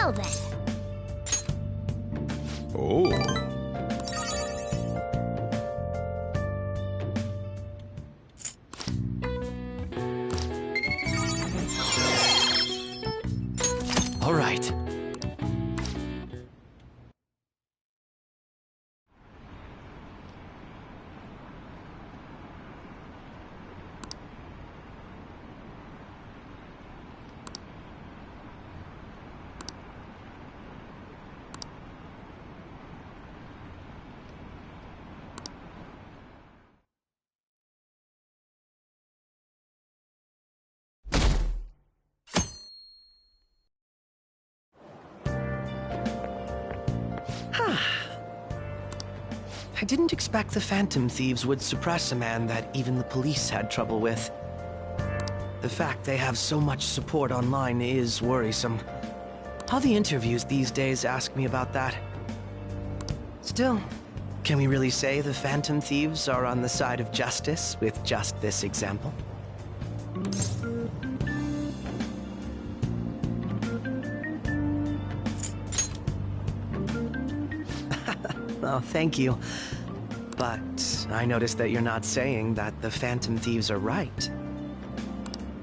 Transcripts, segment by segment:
Well then. Oh. All right. I didn't expect the Phantom Thieves would suppress a man that even the police had trouble with. The fact they have so much support online is worrisome. All the interviews these days ask me about that. Still, can we really say the Phantom Thieves are on the side of justice with just this example? Oh, thank you. But I noticed that you're not saying that the Phantom Thieves are right.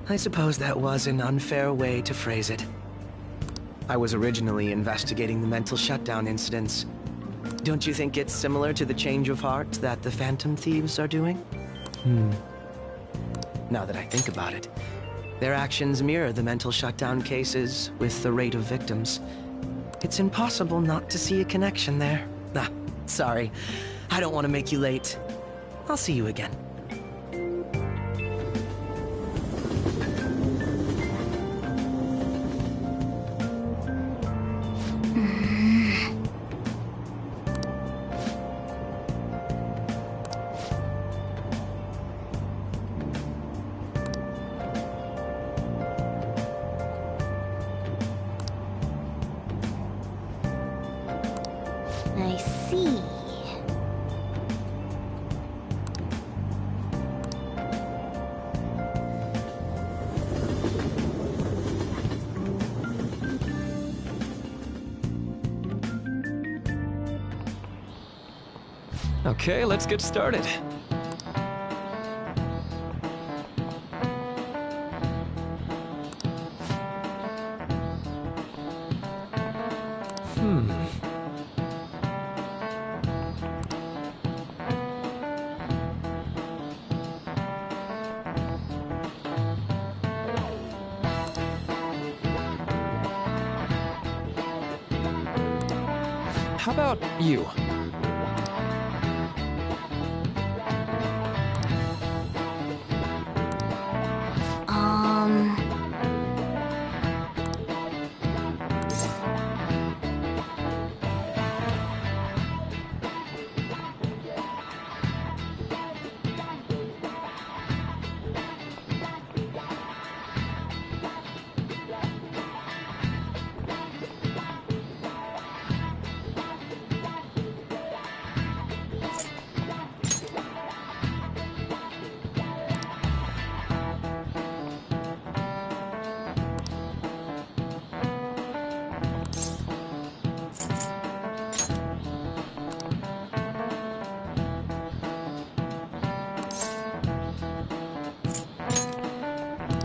I suppose that was an unfair way to phrase it. I was originally investigating the mental shutdown incidents. Don't you think it's similar to the change of heart that the Phantom Thieves are doing? Now that I think about it, their actions mirror the mental shutdown cases with the rate of victims. It's impossible not to see a connection there. Ah, sorry. I don't want to make you late. I'll see you again. I see. Okay, let's get started. How about you?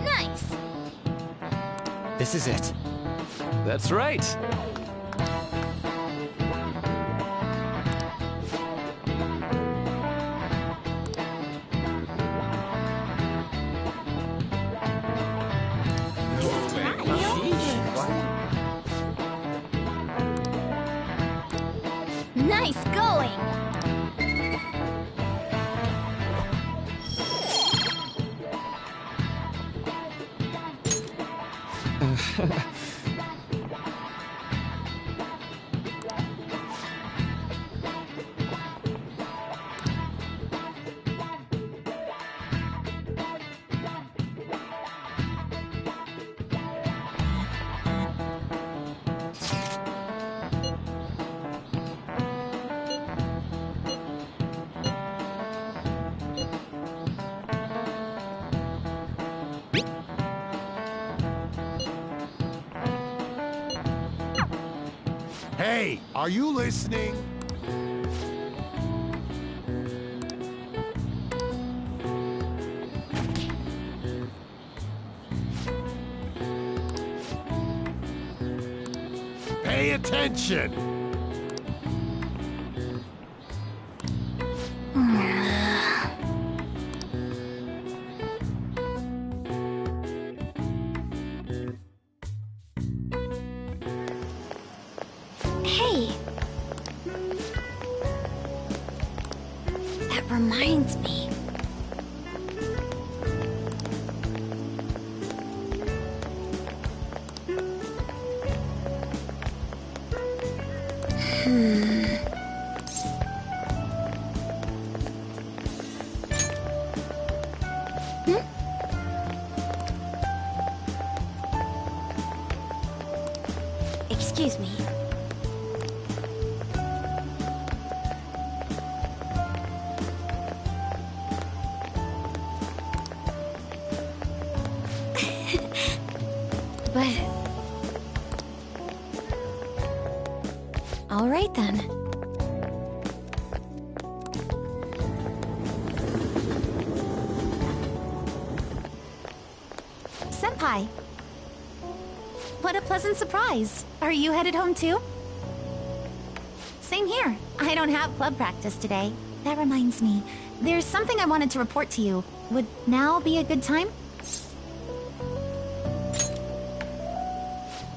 Nice. This is it. That's right. Nice going. Hey, are you listening? Pay attention! Hey. That reminds me. Excuse me. But... all right then. Senpai. What a pleasant surprise. Are you headed home too? Same here. I don't have club practice today. That reminds me. There's something I wanted to report to you. Would now be a good time?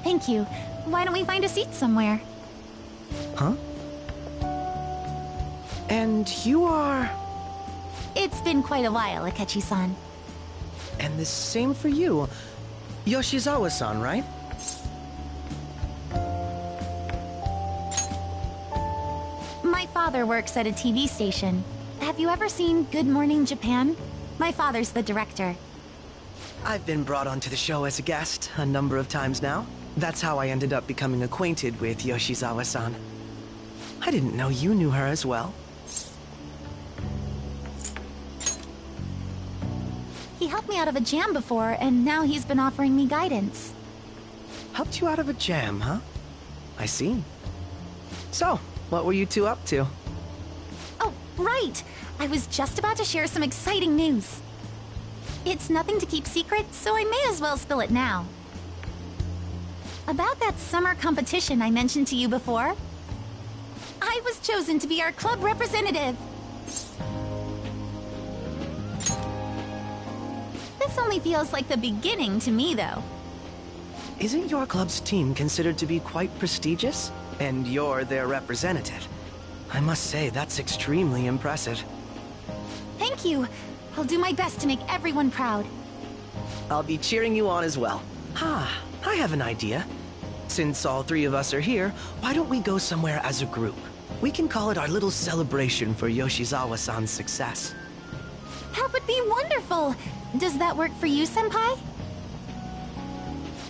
Thank you. Why don't we find a seat somewhere? Huh? And you are... It's been quite a while, Akechi-san. And the same for you. Yoshizawa-san, right? My father works at a TV station. Have you ever seen Good Morning Japan? My father's the director. I've been brought onto the show as a guest a number of times now. That's how I ended up becoming acquainted with Yoshizawa-san. I didn't know you knew her as well. He helped me out of a jam before, and now he's been offering me guidance. Helped you out of a jam, huh? I see. So, what were you two up to? Oh, right! I was just about to share some exciting news. It's nothing to keep secret, so I may as well spill it now. About that summer competition I mentioned to you before, I was chosen to be our club representative. This only feels like the beginning to me, though. Isn't your club's team considered to be quite prestigious? And you're their representative. I must say, that's extremely impressive. Thank you. I'll do my best to make everyone proud. I'll be cheering you on as well. I have an idea. Since all three of us are here, why don't we go somewhere as a group? We can call it our little celebration for Yoshizawa-san's success. That would be wonderful! Does that work for you, Senpai?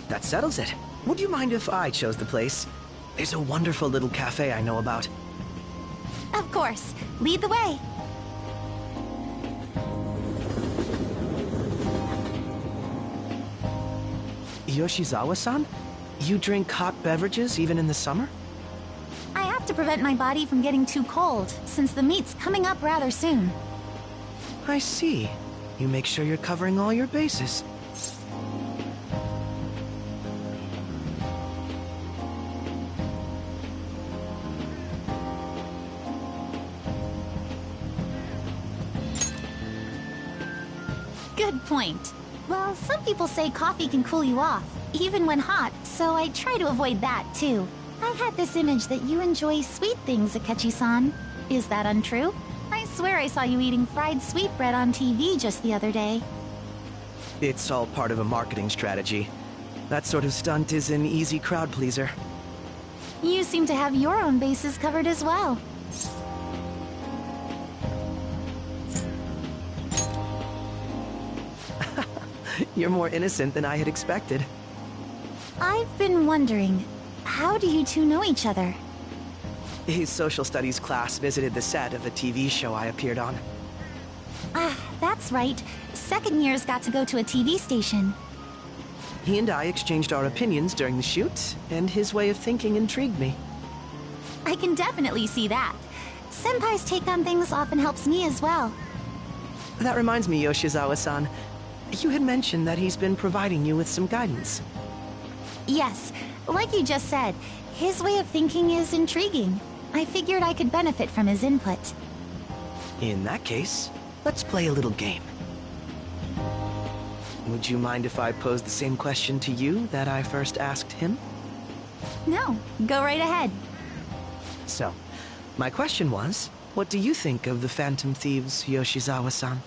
That settles it. Would you mind if I chose the place? There's a wonderful little cafe I know about. Of course. Lead the way. Yoshizawa-san? You drink hot beverages even in the summer? I have to prevent my body from getting too cold, since the meet's coming up rather soon. I see. You make sure you're covering all your bases. Good point. Well, some people say coffee can cool you off, even when hot, so I try to avoid that, too. I had this image that you enjoy sweet things, Akechi-san. Is that untrue? I swear I saw you eating fried sweetbread on TV just the other day. It's all part of a marketing strategy. That sort of stunt is an easy crowd pleaser. You seem to have your own bases covered as well. You're more innocent than I had expected. I've been wondering, how do you two know each other? His social studies class visited the set of a TV show I appeared on. Ah, that's right. Second years got to go to a TV station. He and I exchanged our opinions during the shoot, and his way of thinking intrigued me. I can definitely see that. Senpai's take on things often helps me as well. That reminds me, Yoshizawa-san. You had mentioned that he's been providing you with some guidance. Yes, like you just said, his way of thinking is intriguing. I figured I could benefit from his input. In that case, let's play a little game. Would you mind if I posed the same question to you that I first asked him? No, go right ahead. So, my question was, what do you think of the Phantom Thieves, Yoshizawa-san?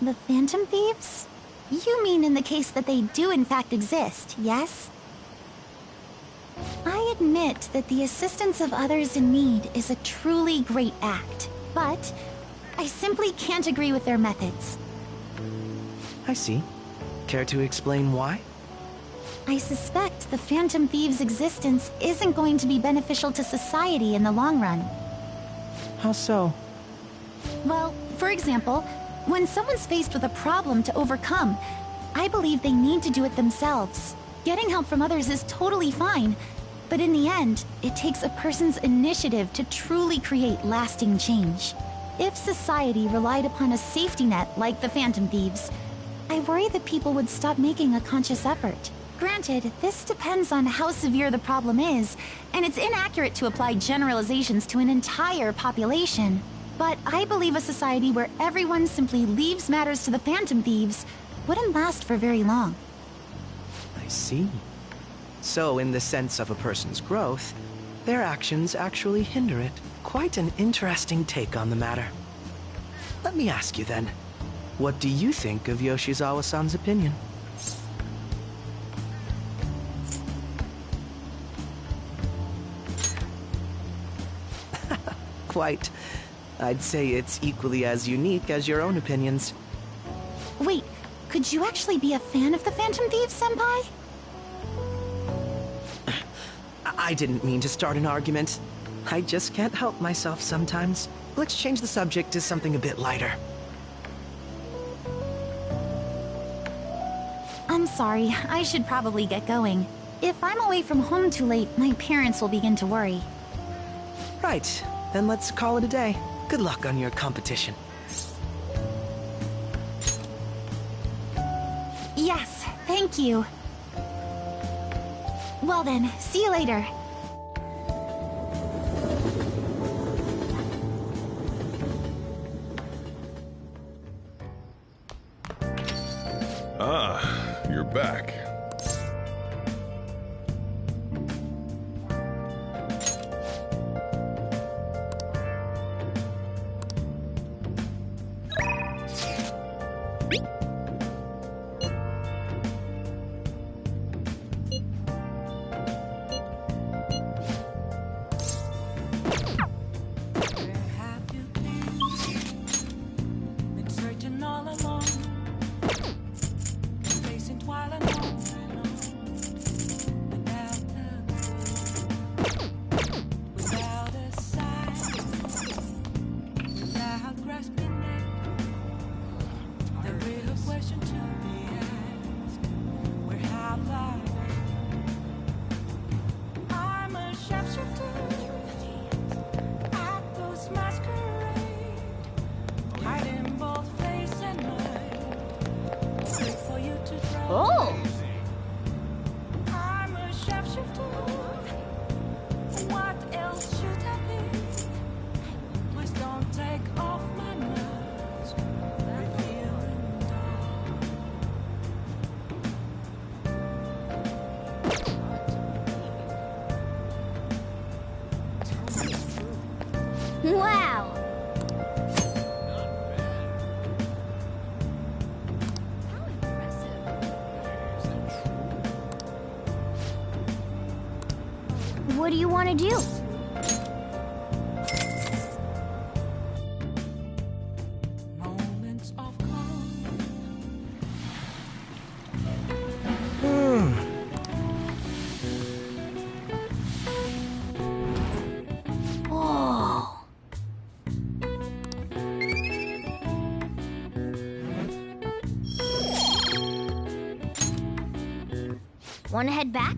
The Phantom Thieves? You mean in the case that they do in fact exist, yes? I admit that the assistance of others in need is a truly great act, but I simply can't agree with their methods. I see. Care to explain why? I suspect the Phantom Thieves' existence isn't going to be beneficial to society in the long run. How so? Well, for example, when someone's faced with a problem to overcome, I believe they need to do it themselves. Getting help from others is totally fine, but in the end, it takes a person's initiative to truly create lasting change. If society relied upon a safety net like the Phantom Thieves, I worry that people would stop making a conscious effort. Granted, this depends on how severe the problem is, and it's inaccurate to apply generalizations to an entire population. But I believe a society where everyone simply leaves matters to the Phantom Thieves wouldn't last for very long. I see. So, in the sense of a person's growth, their actions actually hinder it. Quite an interesting take on the matter. Let me ask you then, what do you think of Yoshizawa-san's opinion? Quite. I'd say it's equally as unique as your own opinions. Wait, could you actually be a fan of the Phantom Thieves, Senpai? I didn't mean to start an argument. I just can't help myself sometimes. Let's change the subject to something a bit lighter. I'm sorry, I should probably get going. If I'm away from home too late, my parents will begin to worry. Right, then let's call it a day. Good luck on your competition. Yes, thank you. Well then, see you later. Ah, you're back. Oh! I'm a sharpshooter. What else should I be? Please don't take off my mask. Revealing Wow! What do you want to do? moments of calm. Oh. Want to head back?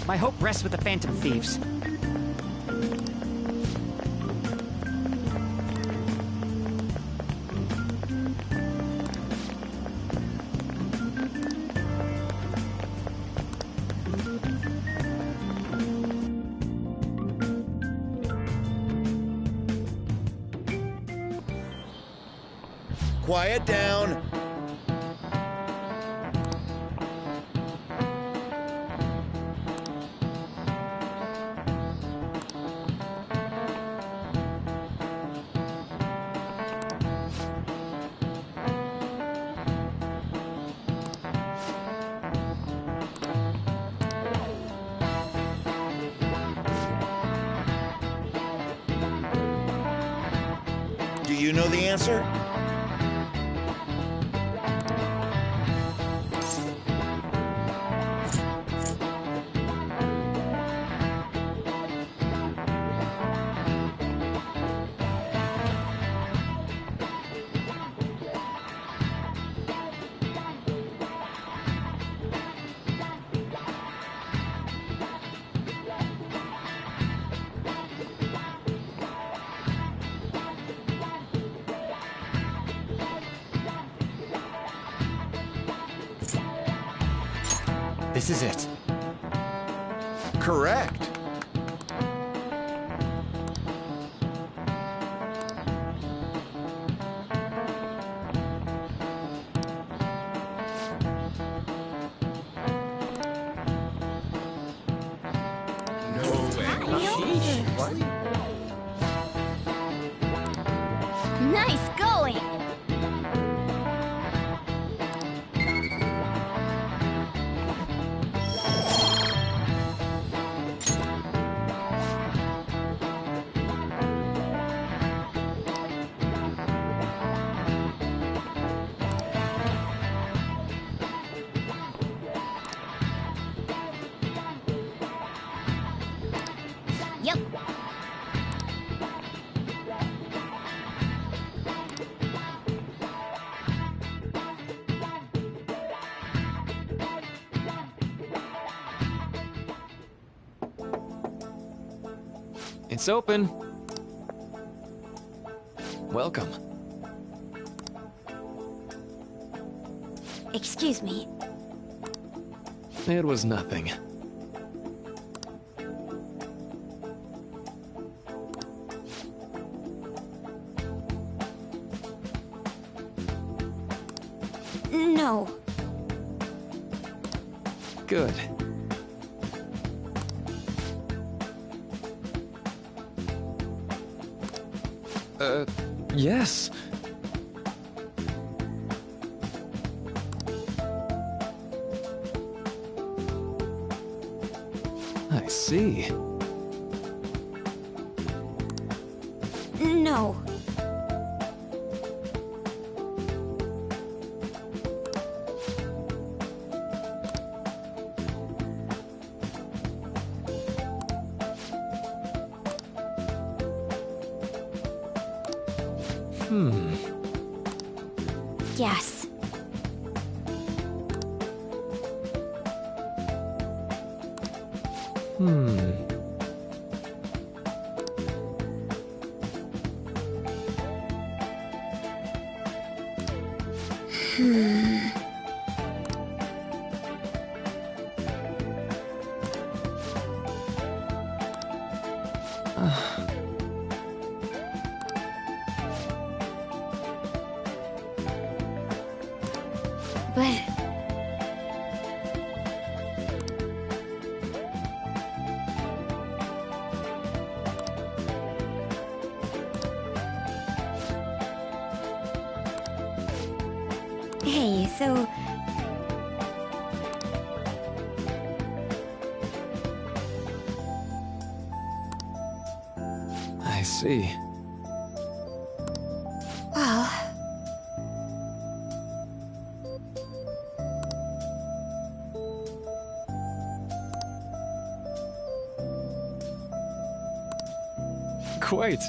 My hope rests with the Phantom Thieves. Quiet down. Do you know the answer? This is it. Correct. Nice going! Yep. It's open. Welcome. Excuse me. It was nothing. No. Good. Yes. I see. No. Yes. But... Hey, so... I see. Well... Quite.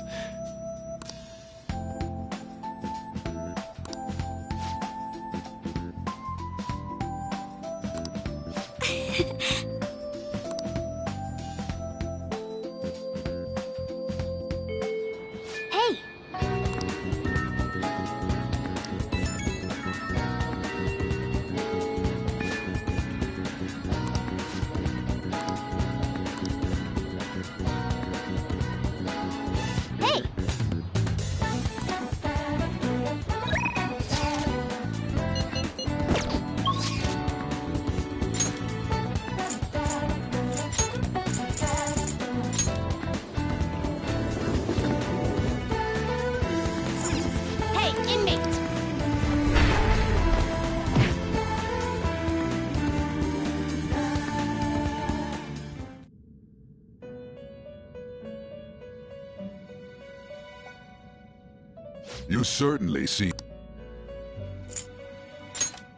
You certainly seem...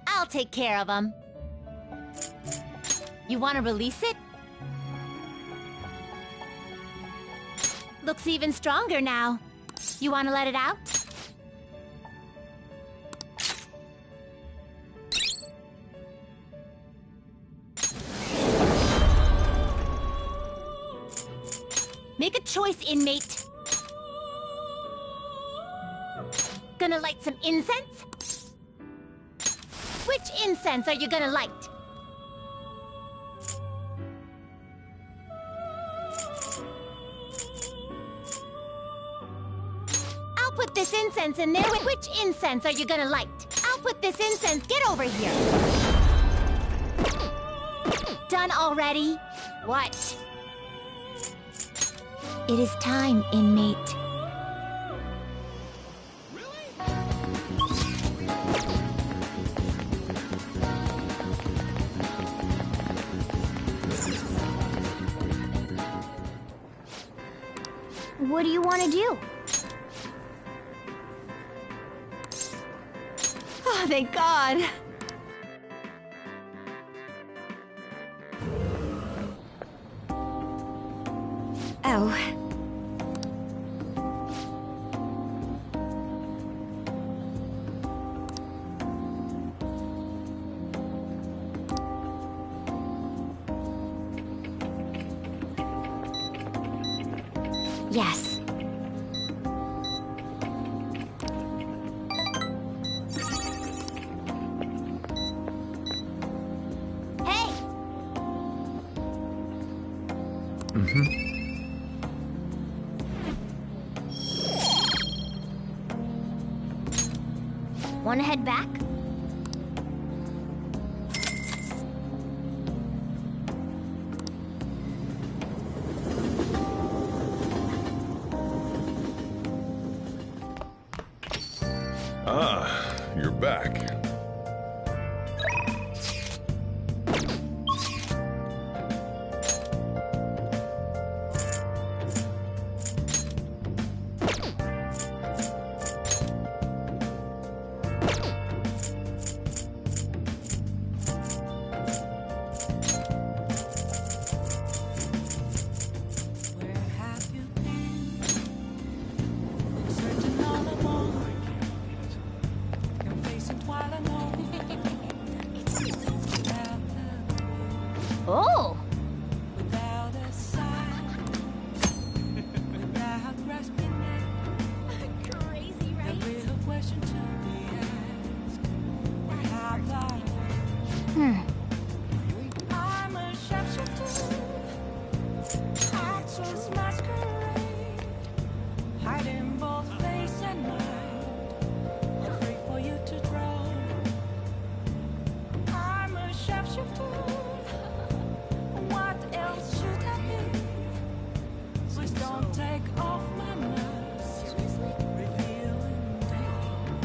I'll take care of him. You want to release it? Looks even stronger now. You want to let it out? Make a choice, inmate. Gonna light some incense? Which incense are you gonna light? I'll put this incense in there. Which incense are you gonna light? I'll put this incense. Get over here. Done already? What? It is time, inmate. What do you want to do? Oh, thank God. Oh. Yes. Hey! Want to head back? Ah, you're back. Where have you been? Searching all alone. You're facing twilight alone. Without Oh! without a sign. Without grasping it. Crazy, The real question to be asked. Where have I been? I'm a sharpshooter. Actions masquerade. Hiding both face and mind. Afraid for you to draw. I'm a sharpshooter. What else should I be? Please don't take off my mask. Revealing dawn.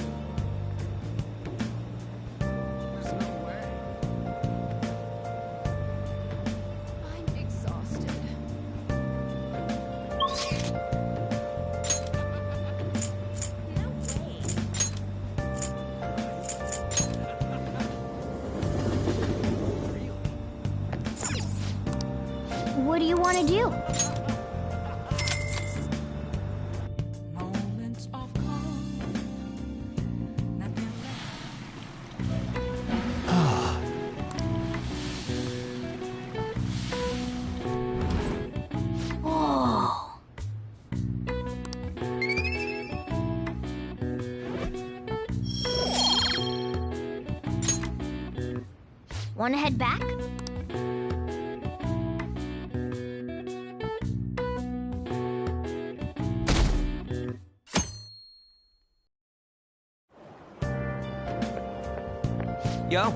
I'm exhausted. No way. What do you want to do? Moments of calm. Nothing left. Oh. Want to head back? Yo.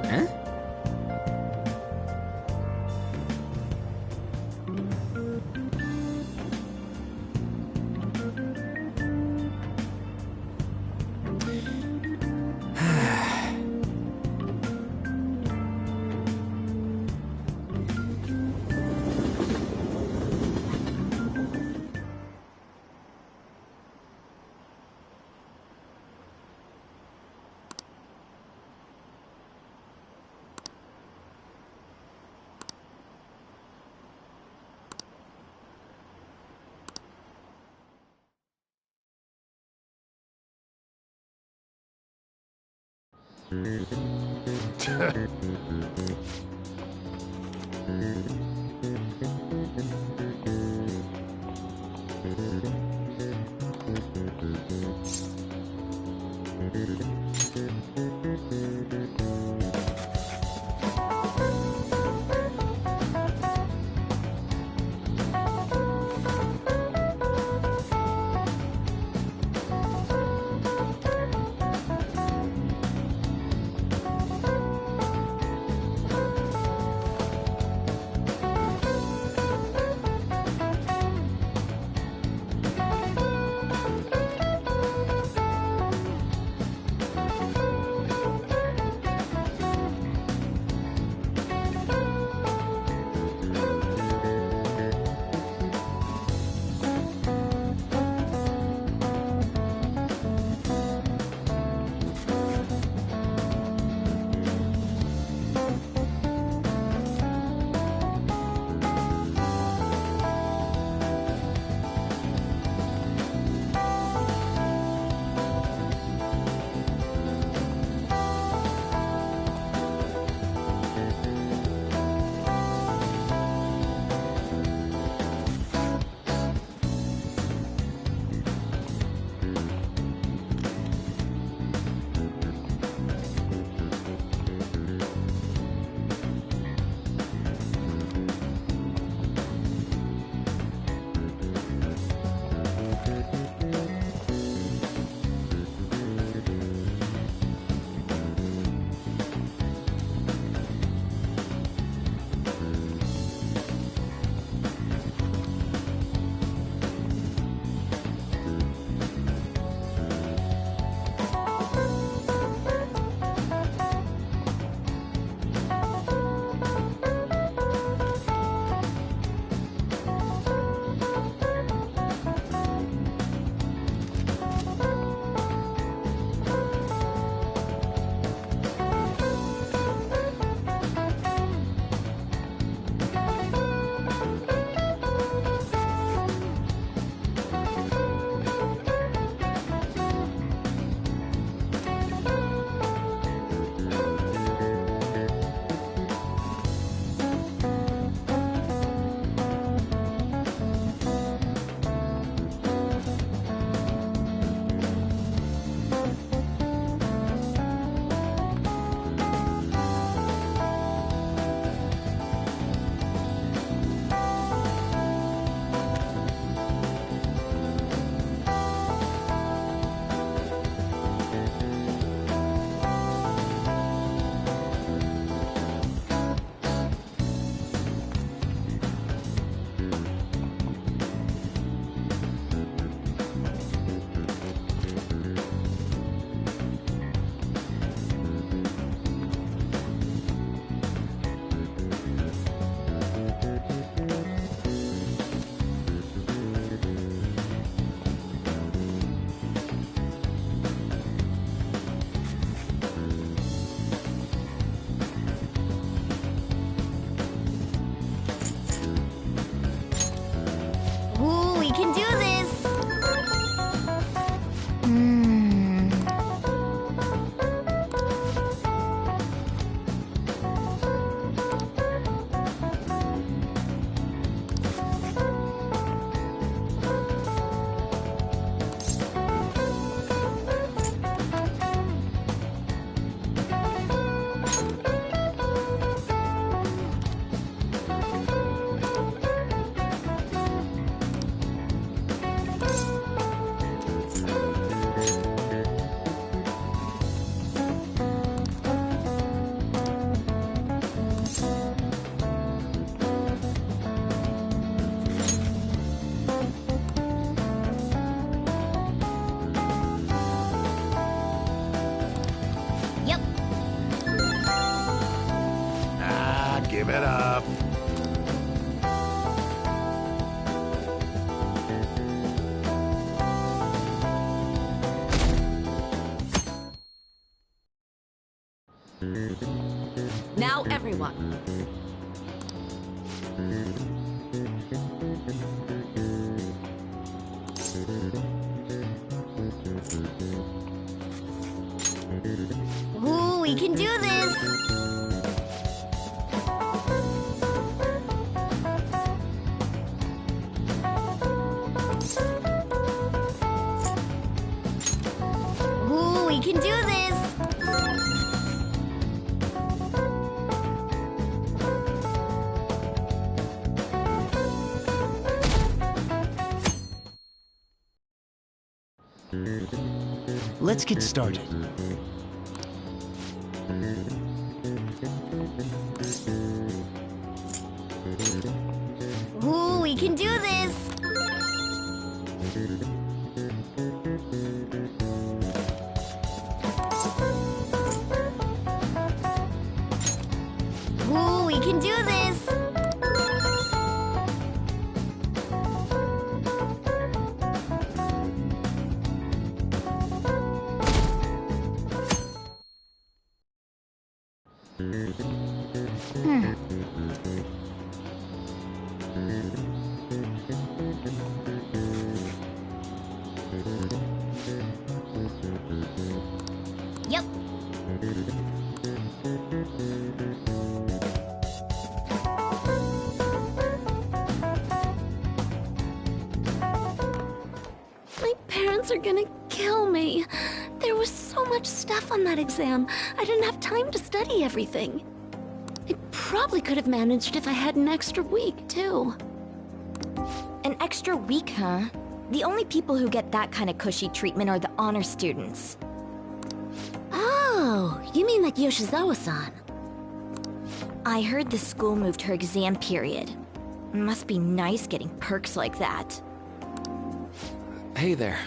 Huh? Give it up. Now everyone. Ooh, we we can do this! Ooh, we can do this! Let's get started. Ooh, we can do this! Ooh, we can do this! Yep. My parents are gonna kill me. There was so much stuff on that exam. I didn't have time to study everything. I probably could have managed if I had an extra week, too. An extra week, huh? The only people who get that kind of cushy treatment are the honor students. Oh, you mean like Yoshizawa-san? I heard the school moved her exam period. Must be nice getting perks like that. Hey there.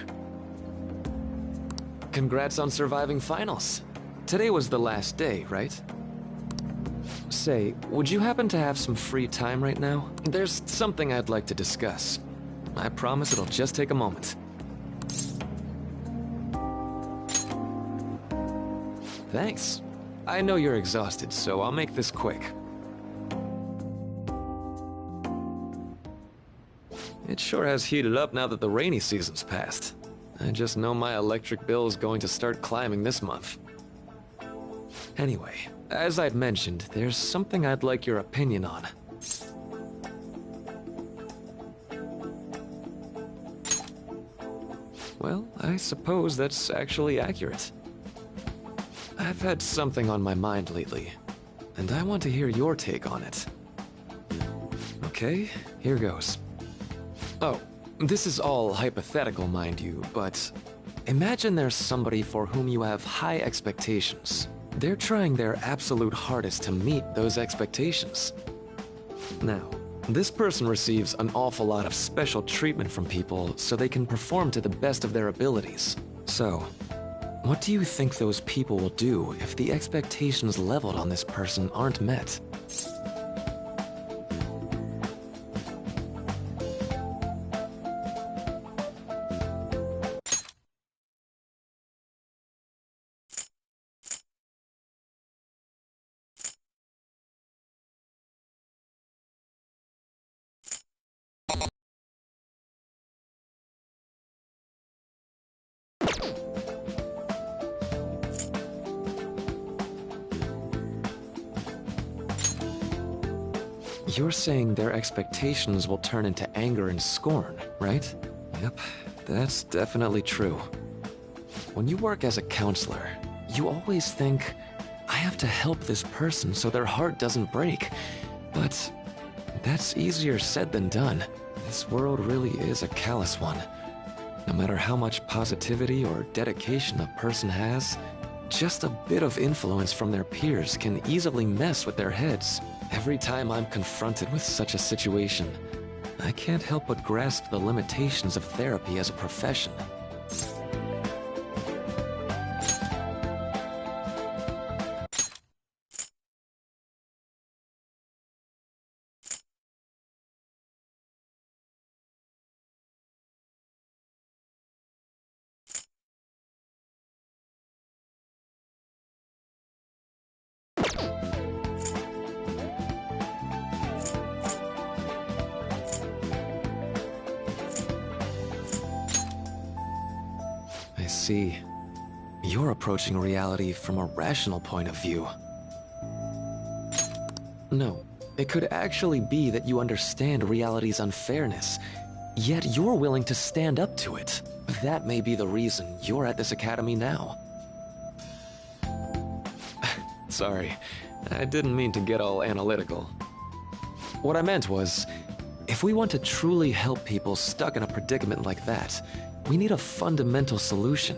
Congrats on surviving finals. Today was the last day, right? Say, would you happen to have some free time right now? There's something I'd like to discuss. I promise it'll just take a moment. Thanks. I know you're exhausted, so I'll make this quick. It sure has heated up now that the rainy season's passed. I just know my electric bill is going to start climbing this month. Anyway, as I'd mentioned, there's something I'd like your opinion on. Well, I suppose that's actually accurate. I've had something on my mind lately, and I want to hear your take on it. Okay, here goes. Oh, this is all hypothetical, mind you, but imagine there's somebody for whom you have high expectations. They're trying their absolute hardest to meet those expectations. Now, this person receives an awful lot of special treatment from people so they can perform to the best of their abilities. So, what do you think those people will do if the expectations leveled on this person aren't met? You're saying their expectations will turn into anger and scorn, right? Yep, that's definitely true. When you work as a counselor, you always think, I have to help this person so their heart doesn't break. But that's easier said than done. This world really is a callous one. No matter how much positivity or dedication a person has, just a bit of influence from their peers can easily mess with their heads. Every time I'm confronted with such a situation, I can't help but grasp the limitations of therapy as a profession. I see. you're approaching reality from a rational point of view. No, it could actually be that you understand reality's unfairness, yet you're willing to stand up to it. That may be the reason you're at this academy now. Sorry, I didn't mean to get all analytical. What I meant was, if we want to truly help people stuck in a predicament like that, we need a fundamental solution.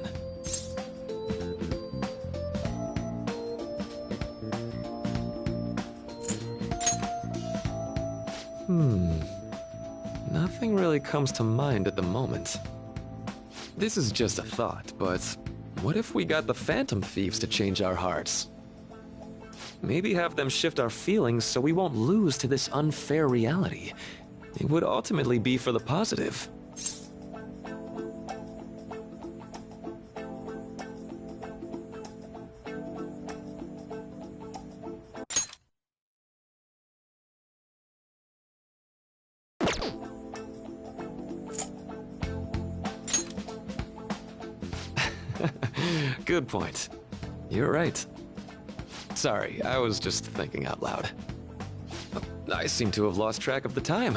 Nothing really comes to mind at the moment. This is just a thought, but what if we got the Phantom Thieves to change our hearts? Maybe have them shift our feelings so we won't lose to this unfair reality. It would ultimately be for the positive. Good point. You're right. Sorry, I was just thinking out loud. I seem to have lost track of the time.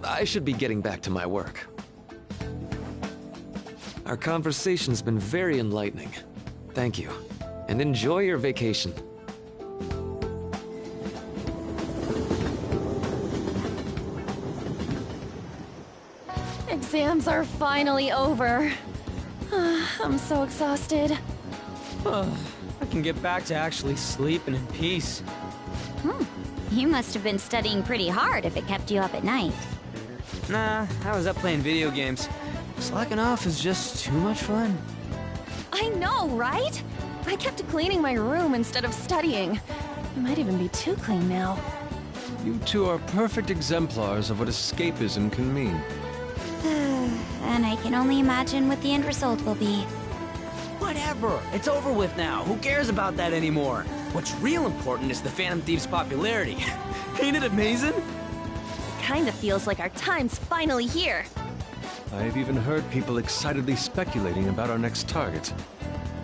I should be getting back to my work. Our conversation's been very enlightening. Thank you, and enjoy your vacation. Exams are finally over. I'm so exhausted. I can get back to actually sleeping in peace. You must have been studying pretty hard if it kept you up at night. Nah, I was up playing video games. Slacking off is just too much fun. I know, right? I kept cleaning my room instead of studying. It might even be too clean now. You two are perfect exemplars of what escapism can mean. And I can only imagine what the end result will be. Whatever. It's over with now. Who cares about that anymore? What's real important is the Phantom Thieves' popularity. Ain't it amazing? Kinda feels like our time's finally here. I've even heard people excitedly speculating about our next target.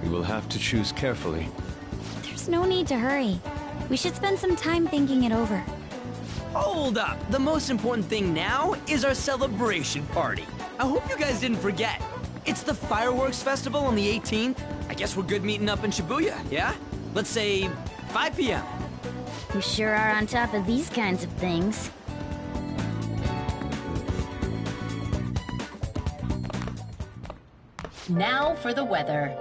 We will have to choose carefully. There's no need to hurry. We should spend some time thinking it over. Hold up! The most important thing now is our celebration party. I hope you guys didn't forget. It's the fireworks festival on the 18th. I guess we're good meeting up in Shibuya, yeah? Let's say 5 p.m. You sure are on top of these kinds of things. Now for the weather.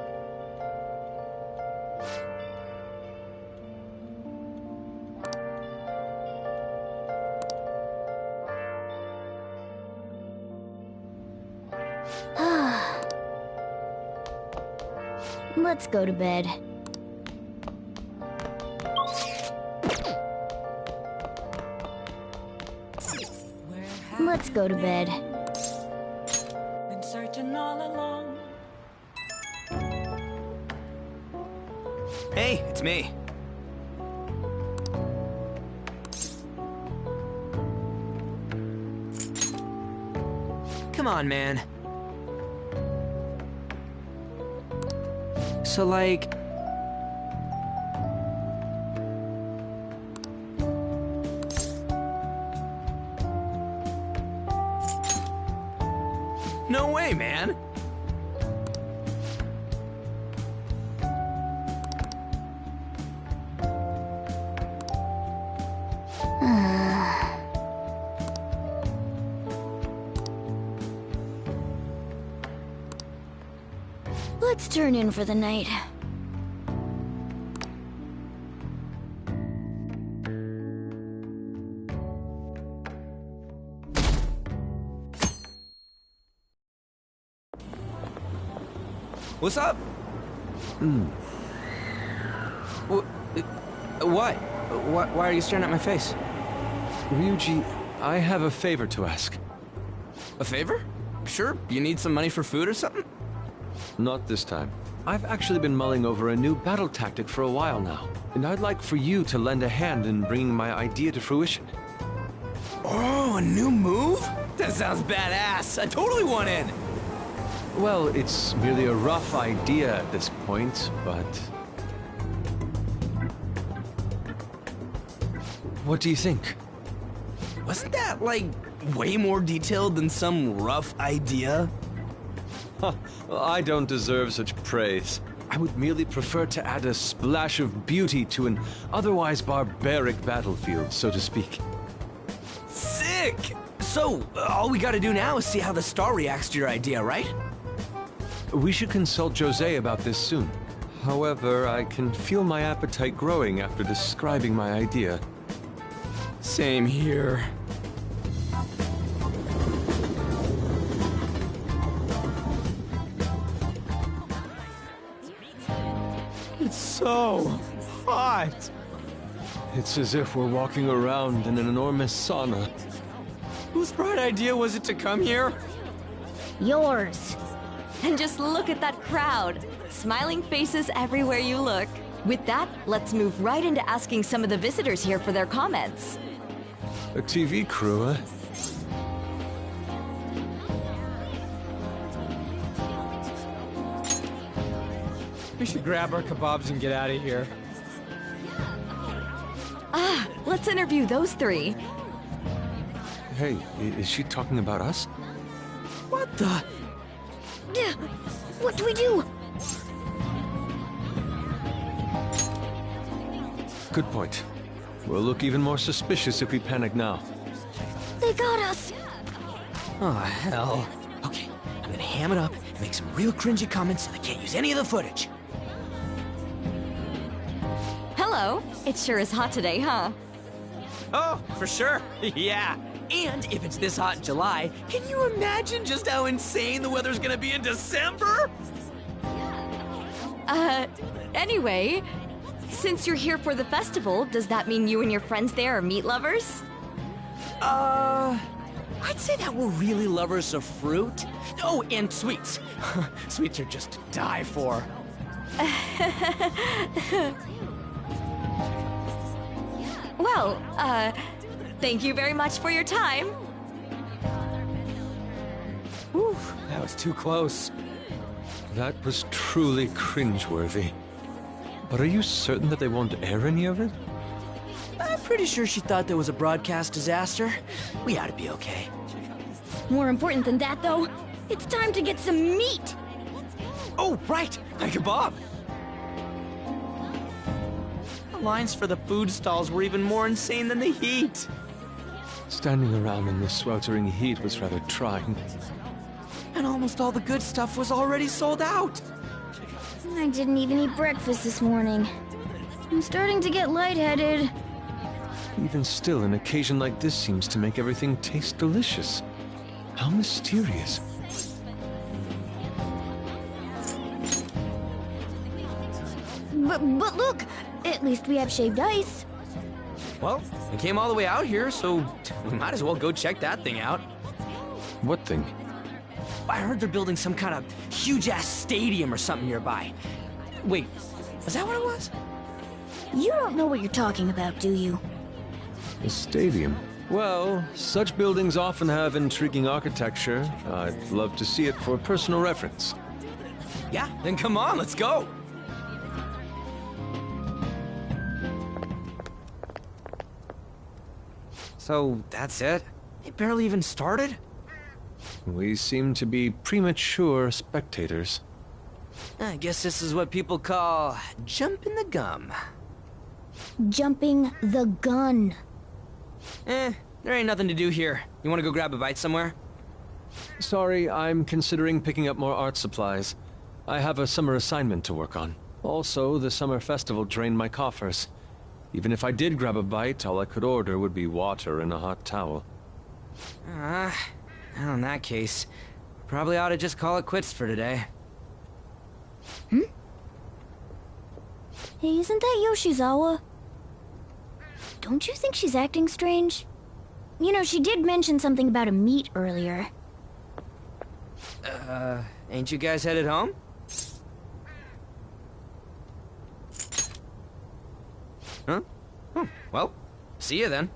Let's go to bed. Let's go to bed. Been searching all along. Hey, it's me. Come on, man. So, like... No way, man! Let's turn in for the night. What's up? What? Why are you staring at my face? Ryuji, I have a favor to ask. A favor? Sure. You need some money for food or something? Not this time. I've actually been mulling over a new battle tactic for a while now, and I'd like for you to lend a hand in bringing my idea to fruition. Oh, a new move? That sounds badass. I totally want in. Well, it's merely a rough idea at this point, but... What do you think? Wasn't that, like, way more detailed than some rough idea? Huh, well, I don't deserve such praise. I would merely prefer to add a splash of beauty to an otherwise barbaric battlefield, so to speak. Sick! So, all we gotta do now is see how the star reacts to your idea, right? We should consult Jose about this soon. However, I can feel my appetite growing after describing my idea. Same here. It's so hot. It's as if we're walking around in an enormous sauna. Whose bright idea was it to come here? Yours. And just look at that crowd. Smiling faces everywhere you look. With that, let's move right into asking some of the visitors here for their comments. A TV crew, huh? We should grab our kebabs and get out of here. Ah, let's interview those three. Hey, is she talking about us? What the? What do we do? Good point. We'll look even more suspicious if we panic now. They got us. Oh, hell. Okay, I'm gonna ham it up and make some real cringy comments so they can't use any of the footage. Hello. It sure is hot today, huh? Oh, for sure. Yeah. And if it's this hot in July, can you imagine just how insane the weather's gonna be in December? Anyway, since you're here for the festival, does that mean you and your friends there are meat lovers? I'd say that we're really lovers of fruit. Oh, and sweets. Sweets are just to die for. Well, thank you very much for your time. Whew, that was too close. That was truly cringeworthy. But are you certain that they won't air any of it? I'm pretty sure she thought there was a broadcast disaster. We ought to be okay. More important than that, though, it's time to get some meat. Oh, right, my kebab. The lines for the food stalls were even more insane than the heat. Standing around in the sweltering heat was rather trying. And almost all the good stuff was already sold out. I didn't even eat breakfast this morning. I'm starting to get lightheaded. Even still, an occasion like this seems to make everything taste delicious. How mysterious. But look, at least we have shaved ice. Well, we came all the way out here, so we might as well go check that thing out. What thing? I heard they're building some kind of huge-ass stadium or something nearby. Wait, is that what it was? You don't know what you're talking about, do you? A stadium? Well, such buildings often have intriguing architecture. I'd love to see it for personal reference. Yeah, then come on, let's go! So, that's it? It barely even started? We seem to be premature spectators. I guess this is what people call jumping the gum. Jumping the gun. There ain't nothing to do here. You wanna go grab a bite somewhere? Sorry, I'm considering picking up more art supplies. I have a summer assignment to work on. Also, the summer festival drained my coffers. Even if I did grab a bite, all I could order would be water and a hot towel. Well, in that case, probably ought to just call it quits for today. Hey, isn't that Yoshizawa? Don't you think she's acting strange? You know, she did mention something about a meet earlier. Ain't you guys headed home? Huh? Oh, well, see you then.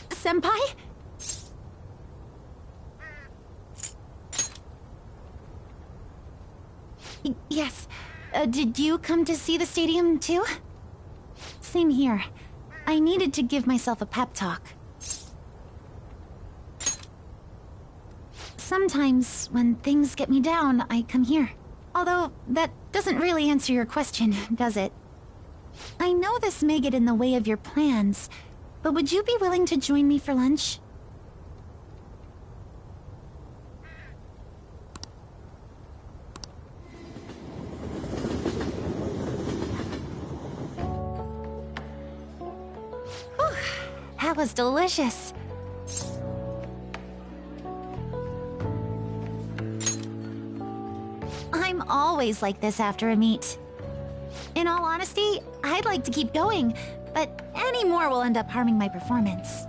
Senpai? Yes. Did you come to see the stadium, too? Same here. I needed to give myself a pep talk. Sometimes, when things get me down, I come here. Although, that doesn't really answer your question, does it? I know this may get in the way of your plans, but would you be willing to join me for lunch? Whew, that was delicious. I'm always like this after a meet. In all honesty, I'd like to keep going, but any more will end up harming my performance.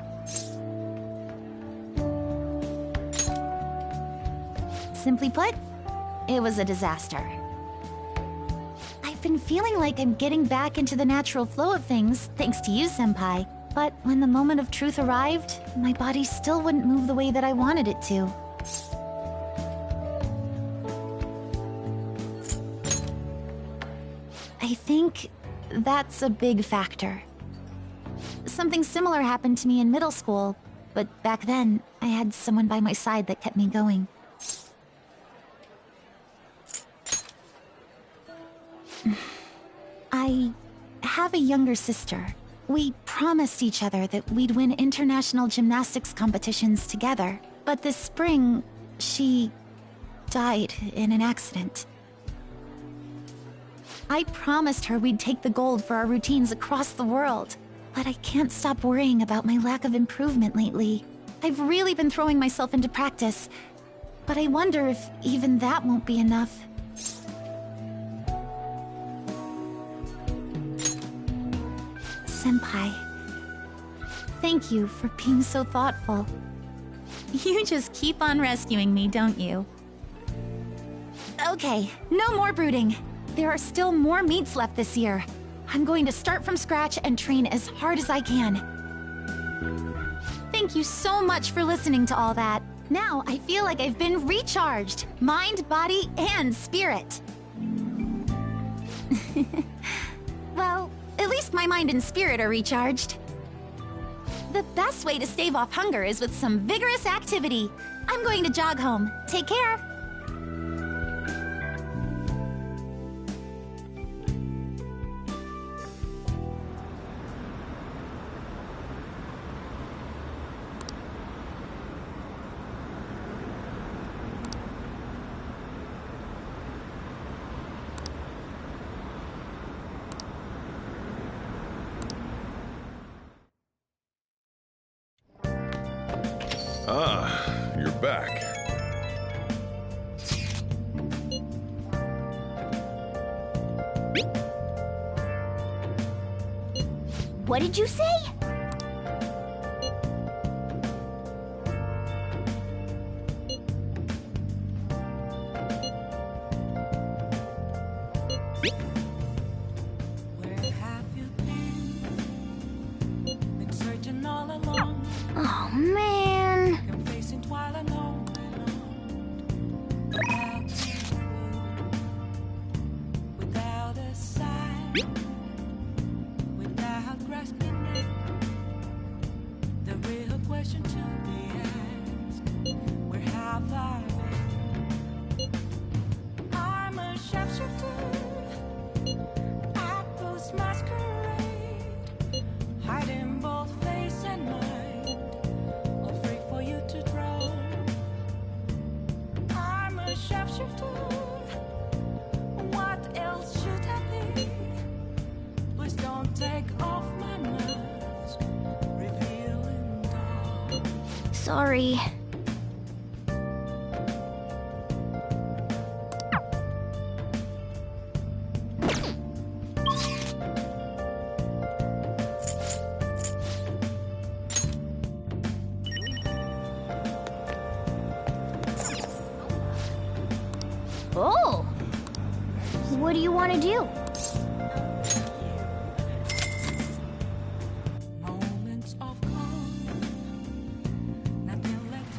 Simply put, it was a disaster. I've been feeling like I'm getting back into the natural flow of things, thanks to you, Senpai. But when the moment of truth arrived, my body still wouldn't move the way that I wanted it to. I think that's a big factor. Something similar happened to me in middle school, but back then, I had someone by my side that kept me going. I have a younger sister. We promised each other that we'd win international gymnastics competitions together, but this spring, she died in an accident. I promised her we'd take the gold for our routines across the world, but I can't stop worrying about my lack of improvement lately. I've really been throwing myself into practice, but I wonder if even that won't be enough. Senpai, thank you for being so thoughtful. You just keep on rescuing me, don't you? Okay, no more brooding. There are still more meets left this year. I'm going to start from scratch and train as hard as I can. Thank you so much for listening to all that. Now I feel like I've been recharged. Mind, body, and spirit. Well, at least my mind and spirit are recharged. The best way to stave off hunger is with some vigorous activity. I'm going to jog home. Take care. Ah, you're back. What did you say? Where have you been? Been searching all along. Oh, man. Facing twilight alone. Without a sign, without grasping it, the real question to be asked: where have I been? I'm a sharpshooter, I post masquerade, hiding both face and mind, afraid for you to draw. I'm a sharpshooter. What else should I be? Please don't take off my mask, revealing dark. Sorry. Oh! What do you want to do? Moments of calm, nothing left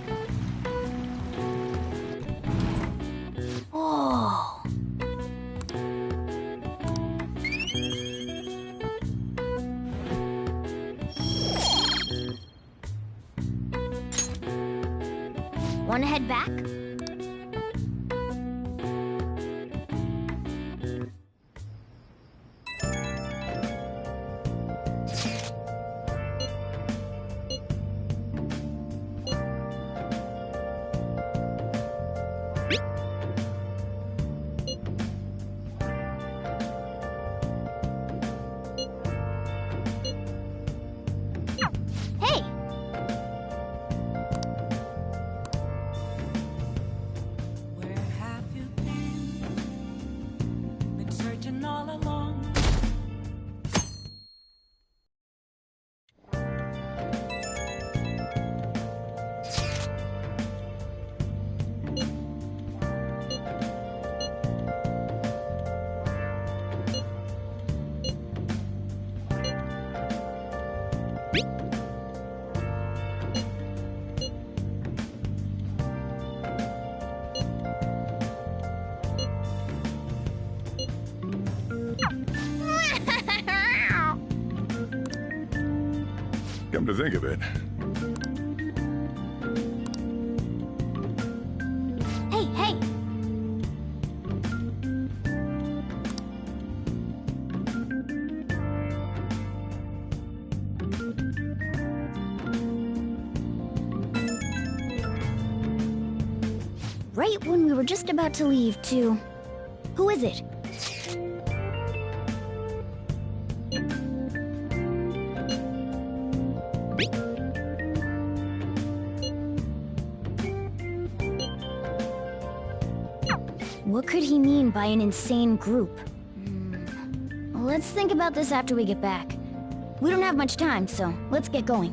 to Wanna head back? Hey! Where have you been? Been searching all along. Come to think of it, Hey, hey! Right when we were just about to leave, too. Who is it? What could he mean by an insane group? Let's think about this after we get back. We don't have much time, so let's get going.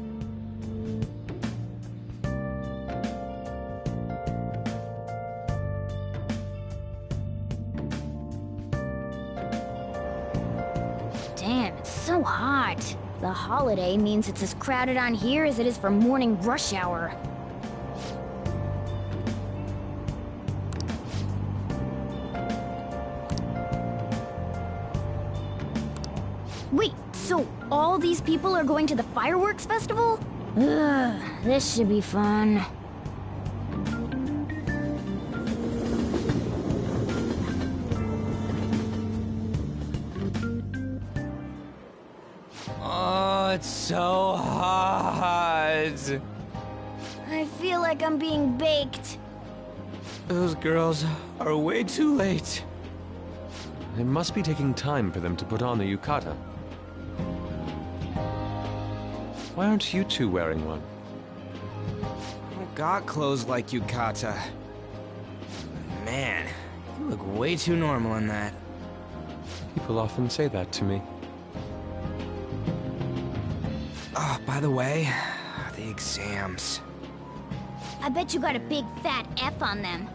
Damn, it's so hot. The holiday means it's as crowded on here as it is for morning rush hour. Wait, so all these people are going to the fireworks festival? Ugh, this should be fun. Oh, it's so hot. I feel like I'm being baked. Those girls are way too late. It must be taking time for them to put on the yukata. Why aren't you two wearing one? I don't got clothes like Yukata. Man, you look way too normal in that. People often say that to me. Oh, by the way, the exams. I bet you got a big fat F on them.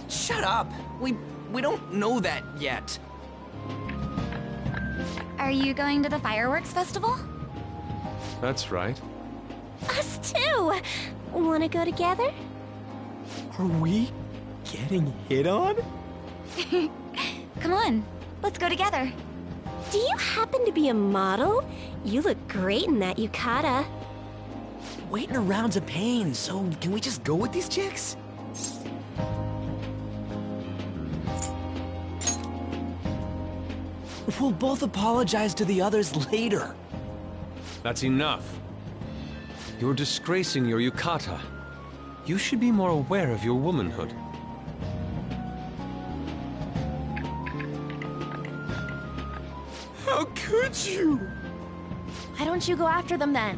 Shut up! We don't know that yet. Are you going to the fireworks festival? That's right. Us too! Wanna go together? Are we getting hit on? Come on, let's go together. Do you happen to be a model? You look great in that yukata. Waiting around's a pain, so can we just go with these chicks? We'll both apologize to the others later. That's enough. You're disgracing your yukata. You should be more aware of your womanhood. How could you? Why don't you go after them then?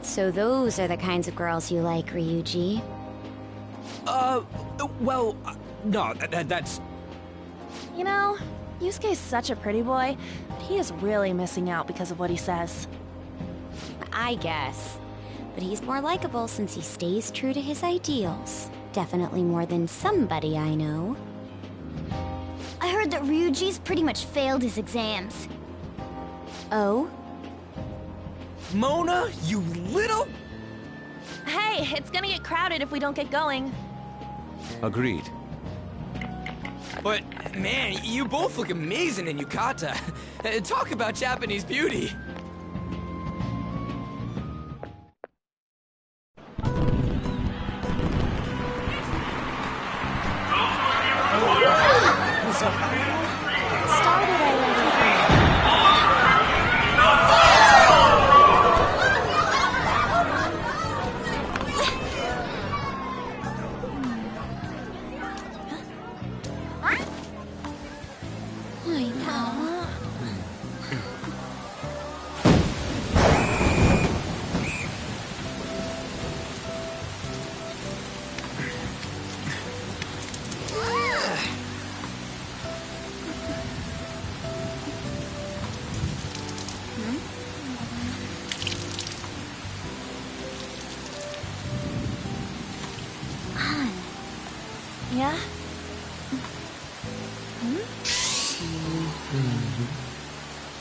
So those are the kinds of girls you like, Ryuji. Well, no, that's... You know, Yusuke's such a pretty boy, but he is really missing out because of what he says. I guess. But he's more likable since he stays true to his ideals. Definitely more than somebody I know. I heard that Ryuji's pretty much failed his exams. Oh? Mona, you little... Hey, it's gonna get crowded if we don't get going. Agreed. But, man, you both look amazing in yukata. Talk about Japanese beauty.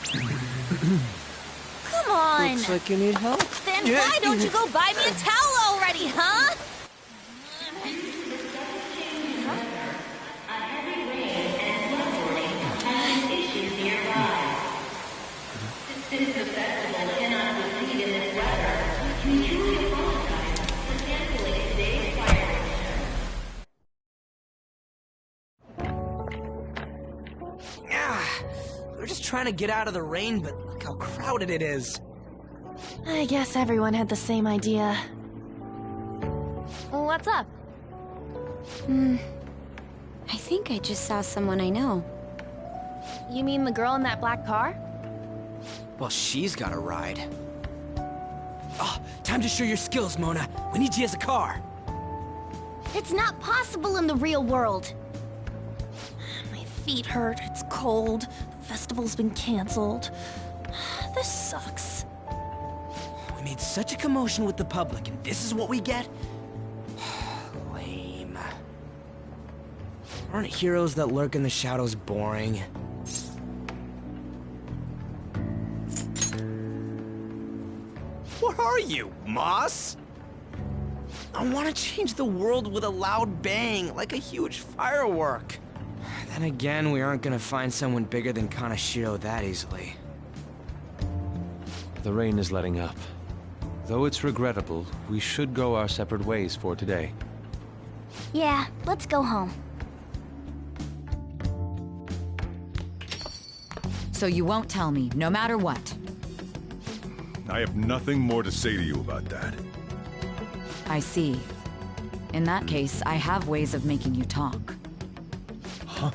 Come on! Looks like you need help. Then why don't you go buy me a towel already, huh? Since the festival cannot proceed in this weather, we truly apologize for canceling today's We're just trying to get out of the rain, but look how crowded it is. I guess everyone had the same idea. What's up? I think I just saw someone I know. You mean the girl in that black car? Well, she's got a ride. Oh, time to show your skills, Mona. We need you as a car. It's not possible in the real world. My feet hurt, it's cold, the festival's been canceled. This sucks. We made such a commotion with the public, and this is what we get? Lame. Aren't heroes that lurk in the shadows boring? What are you, Moss? I want to change the world with a loud bang, like a huge firework. Then again, we aren't gonna find someone bigger than Kanashiro that easily. The rain is letting up. Though it's regrettable, we should go our separate ways for today. Yeah, let's go home. So you won't tell me, no matter what. I have nothing more to say to you about that. I see. In that case, I have ways of making you talk. Huh?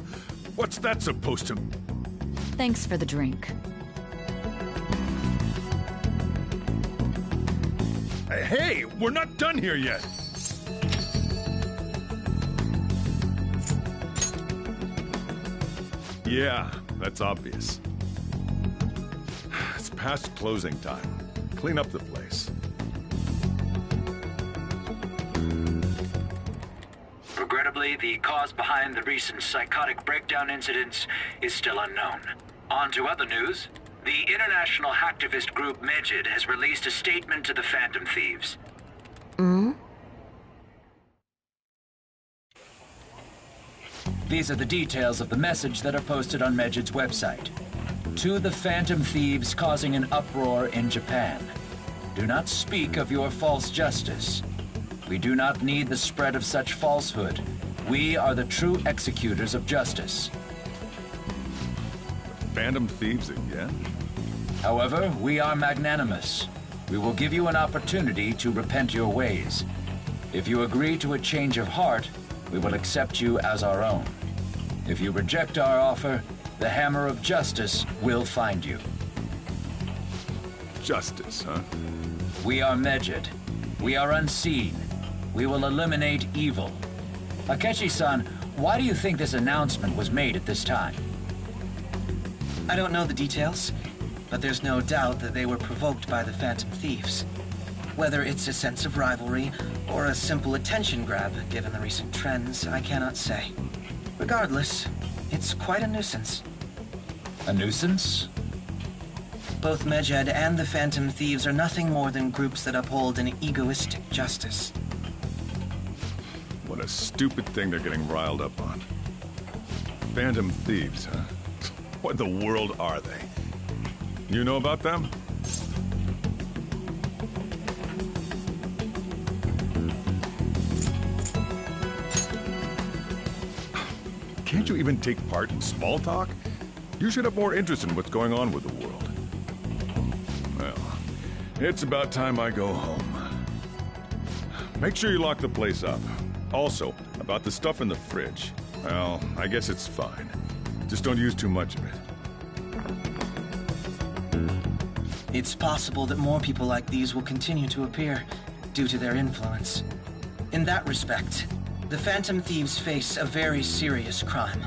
What's that supposed to... Thanks for the drink. Hey, we're not done here yet! Yeah, that's obvious. It's past closing time. Clean up the place. Regrettably, the cause behind the recent psychotic breakdown incidents is still unknown. On to other news. The international hacktivist group Medjed has released a statement to the Phantom Thieves. These are the details of the message that are posted on Medjed's website. To the Phantom Thieves causing an uproar in Japan. Do not speak of your false justice. We do not need the spread of such falsehood. We are the true executors of justice. Phantom Thieves again? However, we are magnanimous. We will give you an opportunity to repent your ways. If you agree to a change of heart, we will accept you as our own. If you reject our offer, the hammer of justice will find you. Justice, huh? We are Medjed. We are unseen. We will eliminate evil. Akechi-san, why do you think this announcement was made at this time? I don't know the details, but there's no doubt that they were provoked by the Phantom Thieves. Whether it's a sense of rivalry or a simple attention grab, given the recent trends, I cannot say. Regardless, it's quite a nuisance. A nuisance? Both Medjed and the Phantom Thieves are nothing more than groups that uphold an egoistic justice. What a stupid thing they're getting riled up on. Phantom Thieves, huh? What in the world are they? You know about them? Can't you even take part in small talk? You should have more interest in what's going on with the world. Well, it's about time I go home. Make sure you lock the place up. Also, about the stuff in the fridge. Well, I guess it's fine. Just don't use too much of it. It's possible that more people like these will continue to appear due to their influence. In that respect, the Phantom Thieves face a very serious crime.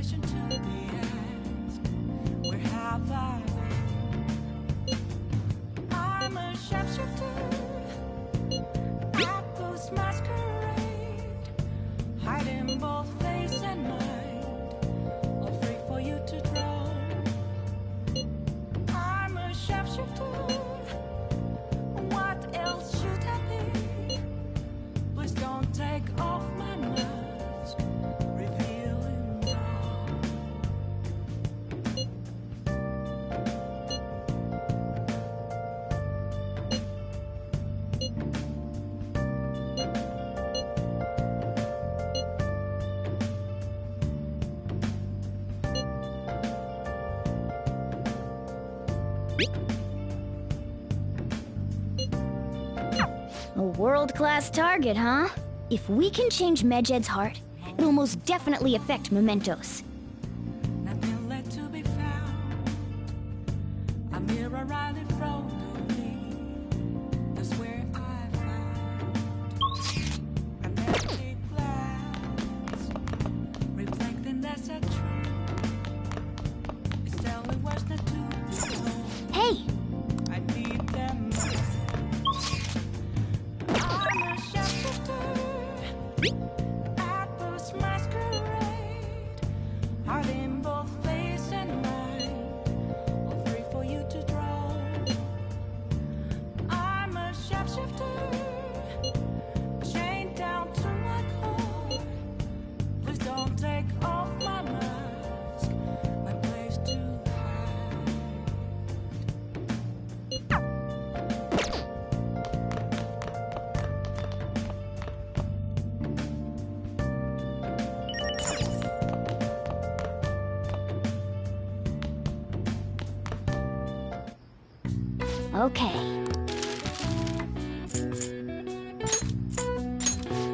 question to be asked. Where have I been? I'm a shapeshifter at Ghost Masquerade, hiding both face and mind, all free for you to draw. I'm a shapeshifter. What else should I be? Please don't take off my mask, revealing all. A world-class target, huh? If we can change Medjed's heart, it'll most definitely affect Mementos. Nothing left to be found. A mirror right in front of me. That's where I found an empty glass, reflecting that's a truth. It's telling what's not to be told. Hey! I need them. I'm a shapeshifter at Ghost Masquerade, hiding both face and mind, all free for you to draw. I'm a shapeshifter, chained down to my core. Please don't take off my mask, my place to hide. Okay.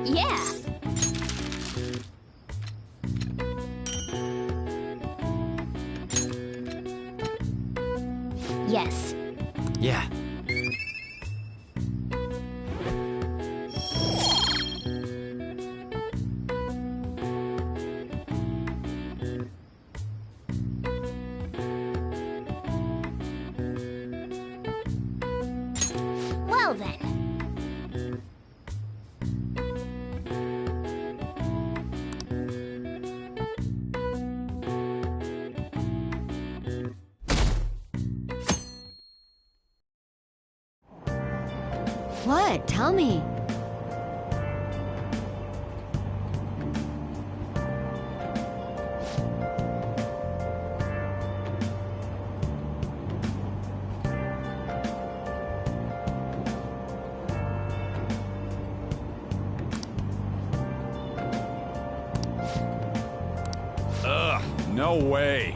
Yeah! Yes. Yeah. Well then. What? Tell me. Ugh, no way.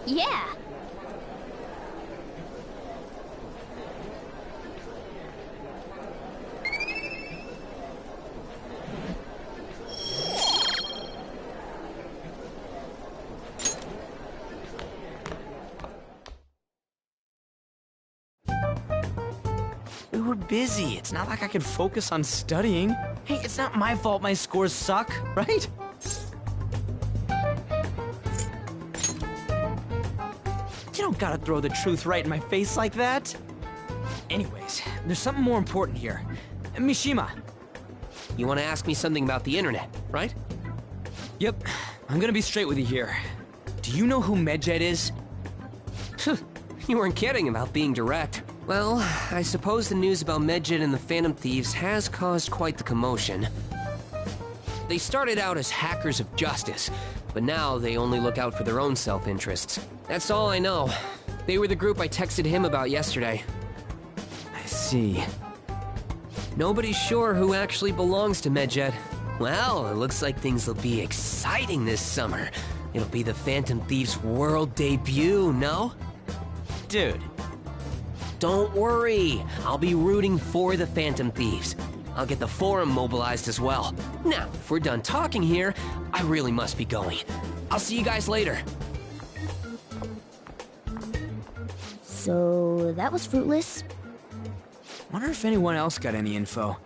Yeah! We were busy. It's not like I could focus on studying. Hey, it's not my fault my scores suck, right? You don't gotta throw the truth right in my face like that. Anyways, there's something more important here. Mishima. You want to ask me something about the internet, right? Yep. I'm gonna be straight with you here. Do Do you know who Medjed is? You weren't kidding about being direct. Well, I suppose the news about Medjed and the Phantom Thieves has caused quite the commotion. They started out as hackers of justice, but now they only look out for their own self-interests. That's all I know. They were the group I texted him about yesterday. I see. Nobody's sure who actually belongs to Medjed. Well, it looks like things will be exciting this summer. It'll be the Phantom Thieves' world debut, no? Dude. Don't worry. I'll be rooting for the Phantom Thieves. I'll get the forum mobilized as well. Now, if we're done talking here, I really must be going. I'll see you guys later. So, that was fruitless. Wonder if anyone else got any info.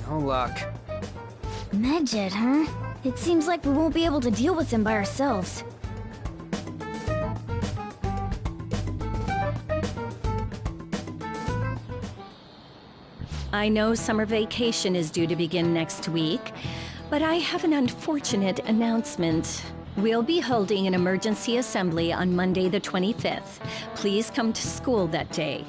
No luck. Medjed, huh? It seems like we won't be able to deal with him by ourselves. I know summer vacation is due to begin next week, but I have an unfortunate announcement. We'll be holding an emergency assembly on Monday the 25th. Please come to school that day.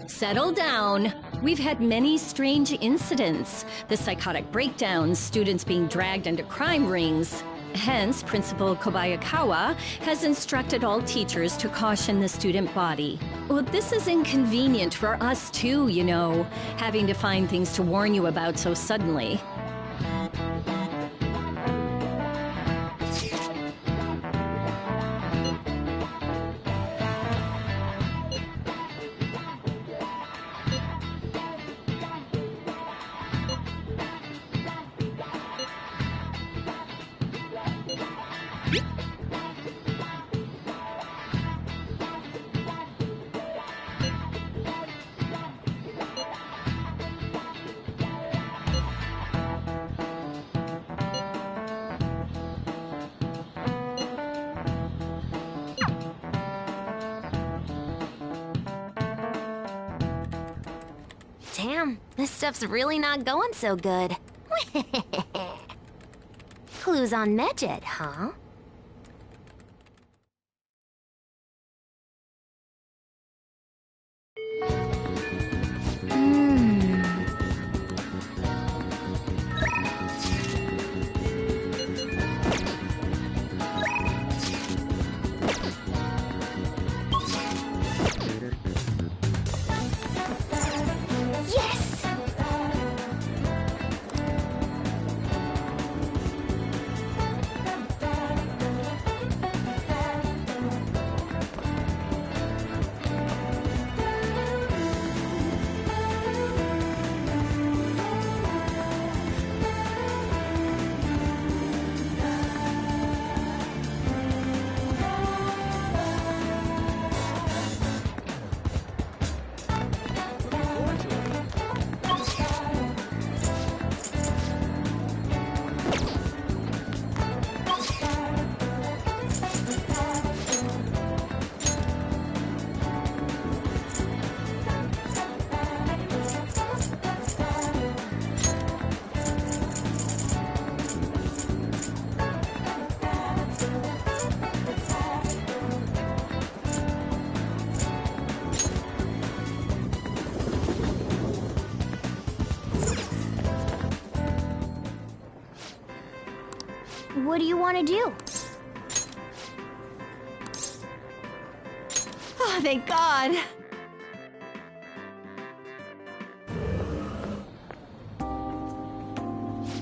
Settle down. We've had many strange incidents. The psychotic breakdowns, students being dragged into crime rings. Hence, Principal Kobayakawa has instructed all teachers to caution the student body. Well, this is inconvenient for us too, you know, having to find things to warn you about so suddenly. Damn, this stuff's really not going so good. Clues on Medjed, huh? What do you want to do? Oh, thank God!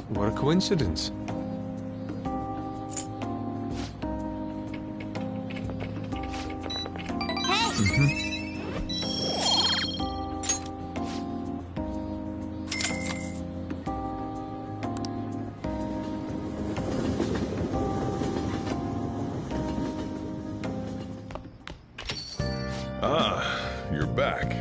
What a coincidence. Ah, you're back.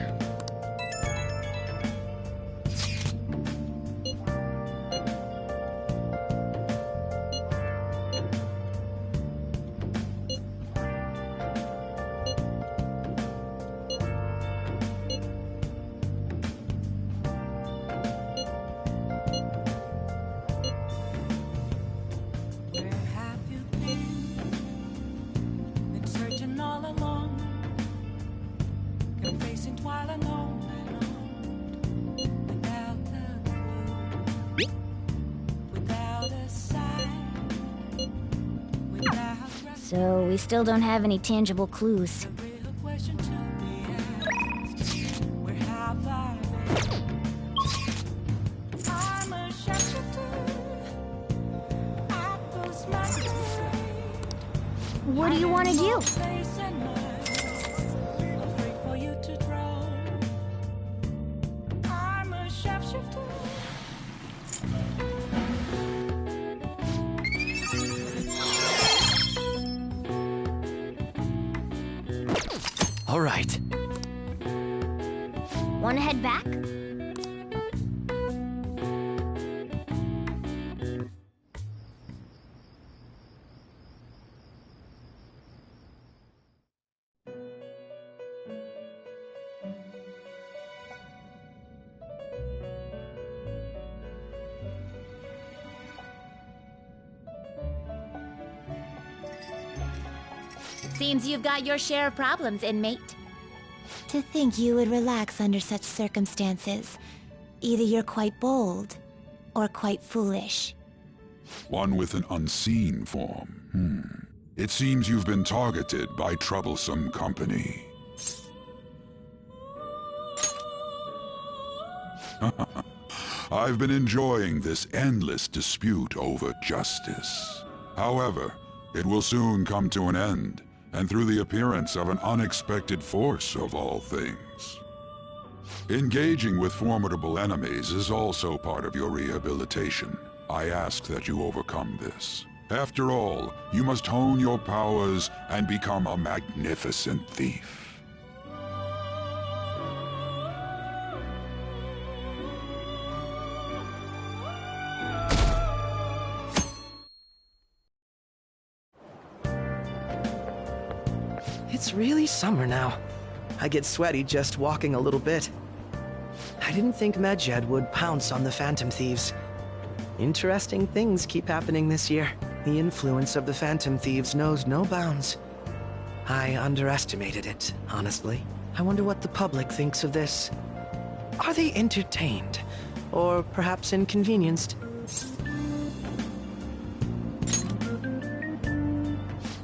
Without a sign, without So we still don't have any tangible clues. a question to be asked. Where have I been? I'm a shapeshifter. I post my What do you want to do? face and mind, afraid for you to drown. I'm a shapeshifter. All right. Want to head back? Seems you've got your share of problems, inmate. To think you would relax under such circumstances. Either you're quite bold, or quite foolish. One with an unseen form. It seems you've been targeted by troublesome company. I've been enjoying this endless dispute over justice. However, it will soon come to an end, and through the appearance of an unexpected force of all things. Engaging with formidable enemies is also part of your rehabilitation. I ask that you overcome this. After all, you must hone your powers and become a magnificent thief. It's really summer now. I get sweaty just walking a little bit. I didn't think Medjed would pounce on the Phantom Thieves. Interesting things keep happening this year. The influence of the Phantom Thieves knows no bounds. I underestimated it, honestly. I wonder what the public thinks of this. Are they entertained? Or perhaps inconvenienced?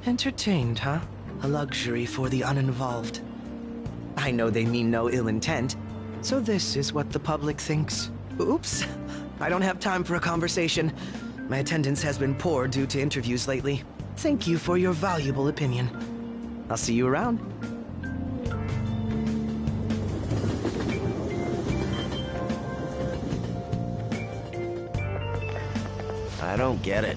Entertained, huh? A luxury for the uninvolved. I know they mean no ill intent, so this is what the public thinks. Oops, I don't have time for a conversation. My attendance has been poor due to interviews lately. Thank you for your valuable opinion. I'll see you around. I don't get it.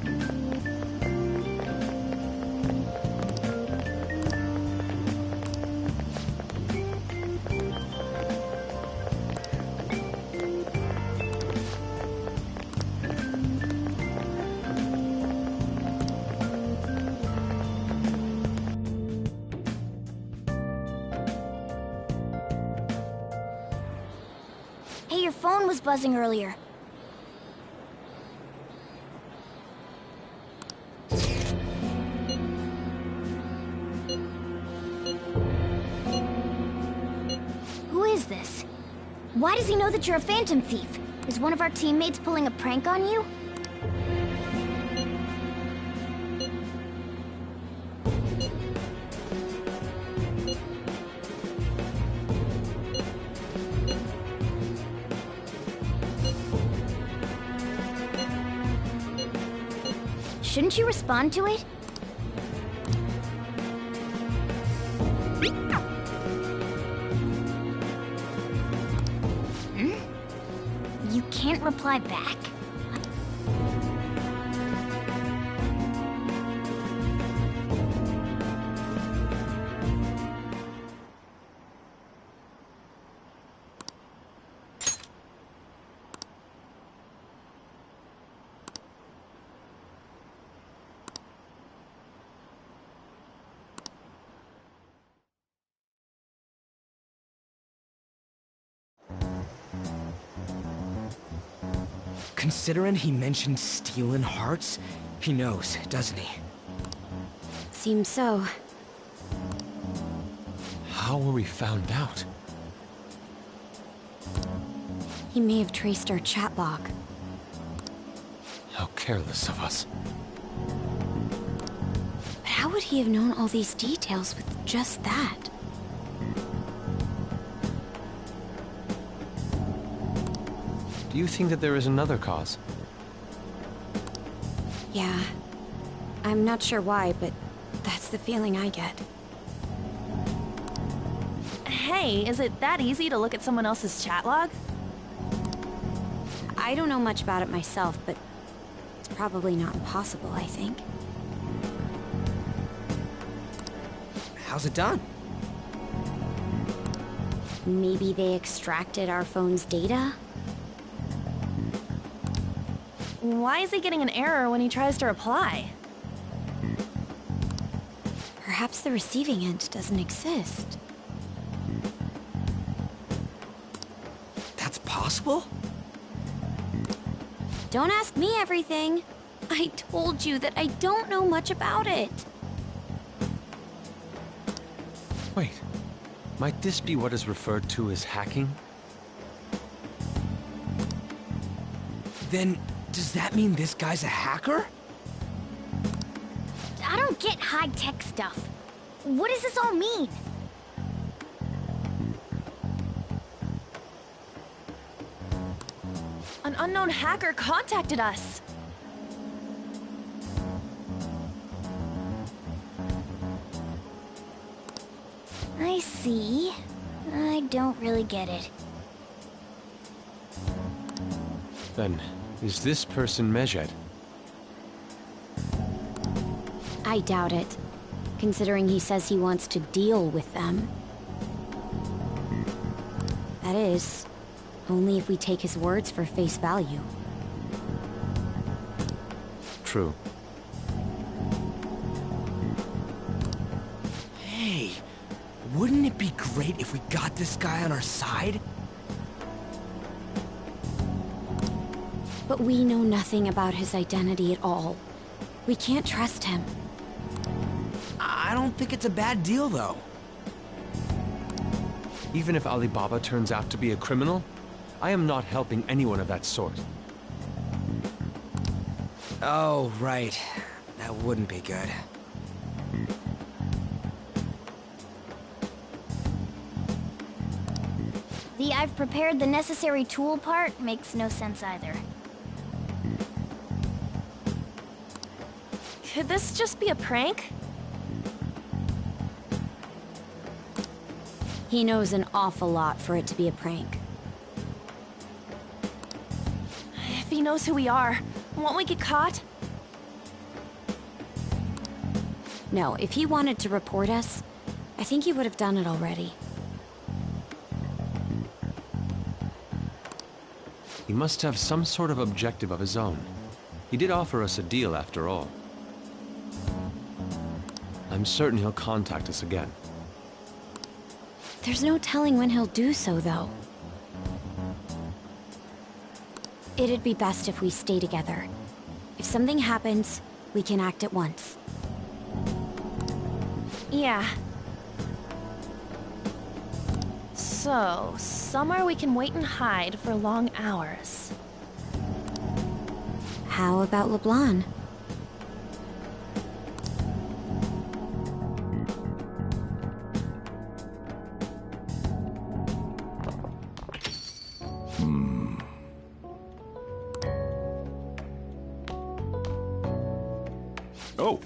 Hey, your phone was buzzing earlier. Who is this? Why does he know that you're a Phantom Thief? Is one of our teammates pulling a prank on you? Shouldn't you respond to it? You can't reply back? Considering he mentioned stealing hearts, he knows, doesn't he? Seems so. How were we found out? He may have traced our chat log. How careless of us. But how would he have known all these details with just that? Do you think that there is another cause? Yeah. I'm not sure why, but that's the feeling I get. Hey, is it that easy to look at someone else's chat log? I don't know much about it myself, but it's probably not impossible, I think. How's it done? Maybe they extracted our phone's data? Why is he getting an error when he tries to reply? Perhaps the receiving end doesn't exist. That's possible? Don't ask me everything. I told you that I don't know much about it. Wait. Might this be what is referred to as hacking? Then, does that mean this guy's a hacker? I don't get high-tech stuff. What does this all mean? An unknown hacker contacted us. I see. I don't really get it. Then, is this person Medjed? I doubt it, considering he says he wants to deal with them. That is, only if we take his words for face value. True. Hey, wouldn't it be great if we got this guy on our side? But we know nothing about his identity at all. We can't trust him. I don't think it's a bad deal, though. Even if Alibaba turns out to be a criminal, I am not helping anyone of that sort. Oh, right. That wouldn't be good. The "I've prepared the necessary tool" part makes no sense either. Could this just be a prank? He knows an awful lot for it to be a prank. If he knows who we are, won't we get caught? No, if he wanted to report us, I think he would have done it already. He must have some sort of objective of his own. He did offer us a deal after all. I'm certain he'll contact us again. There's no telling when he'll do so, though. It'd be best if we stay together. If something happens, we can act at once. Yeah. So, somewhere we can wait and hide for long hours. How about LeBlanc? Oh,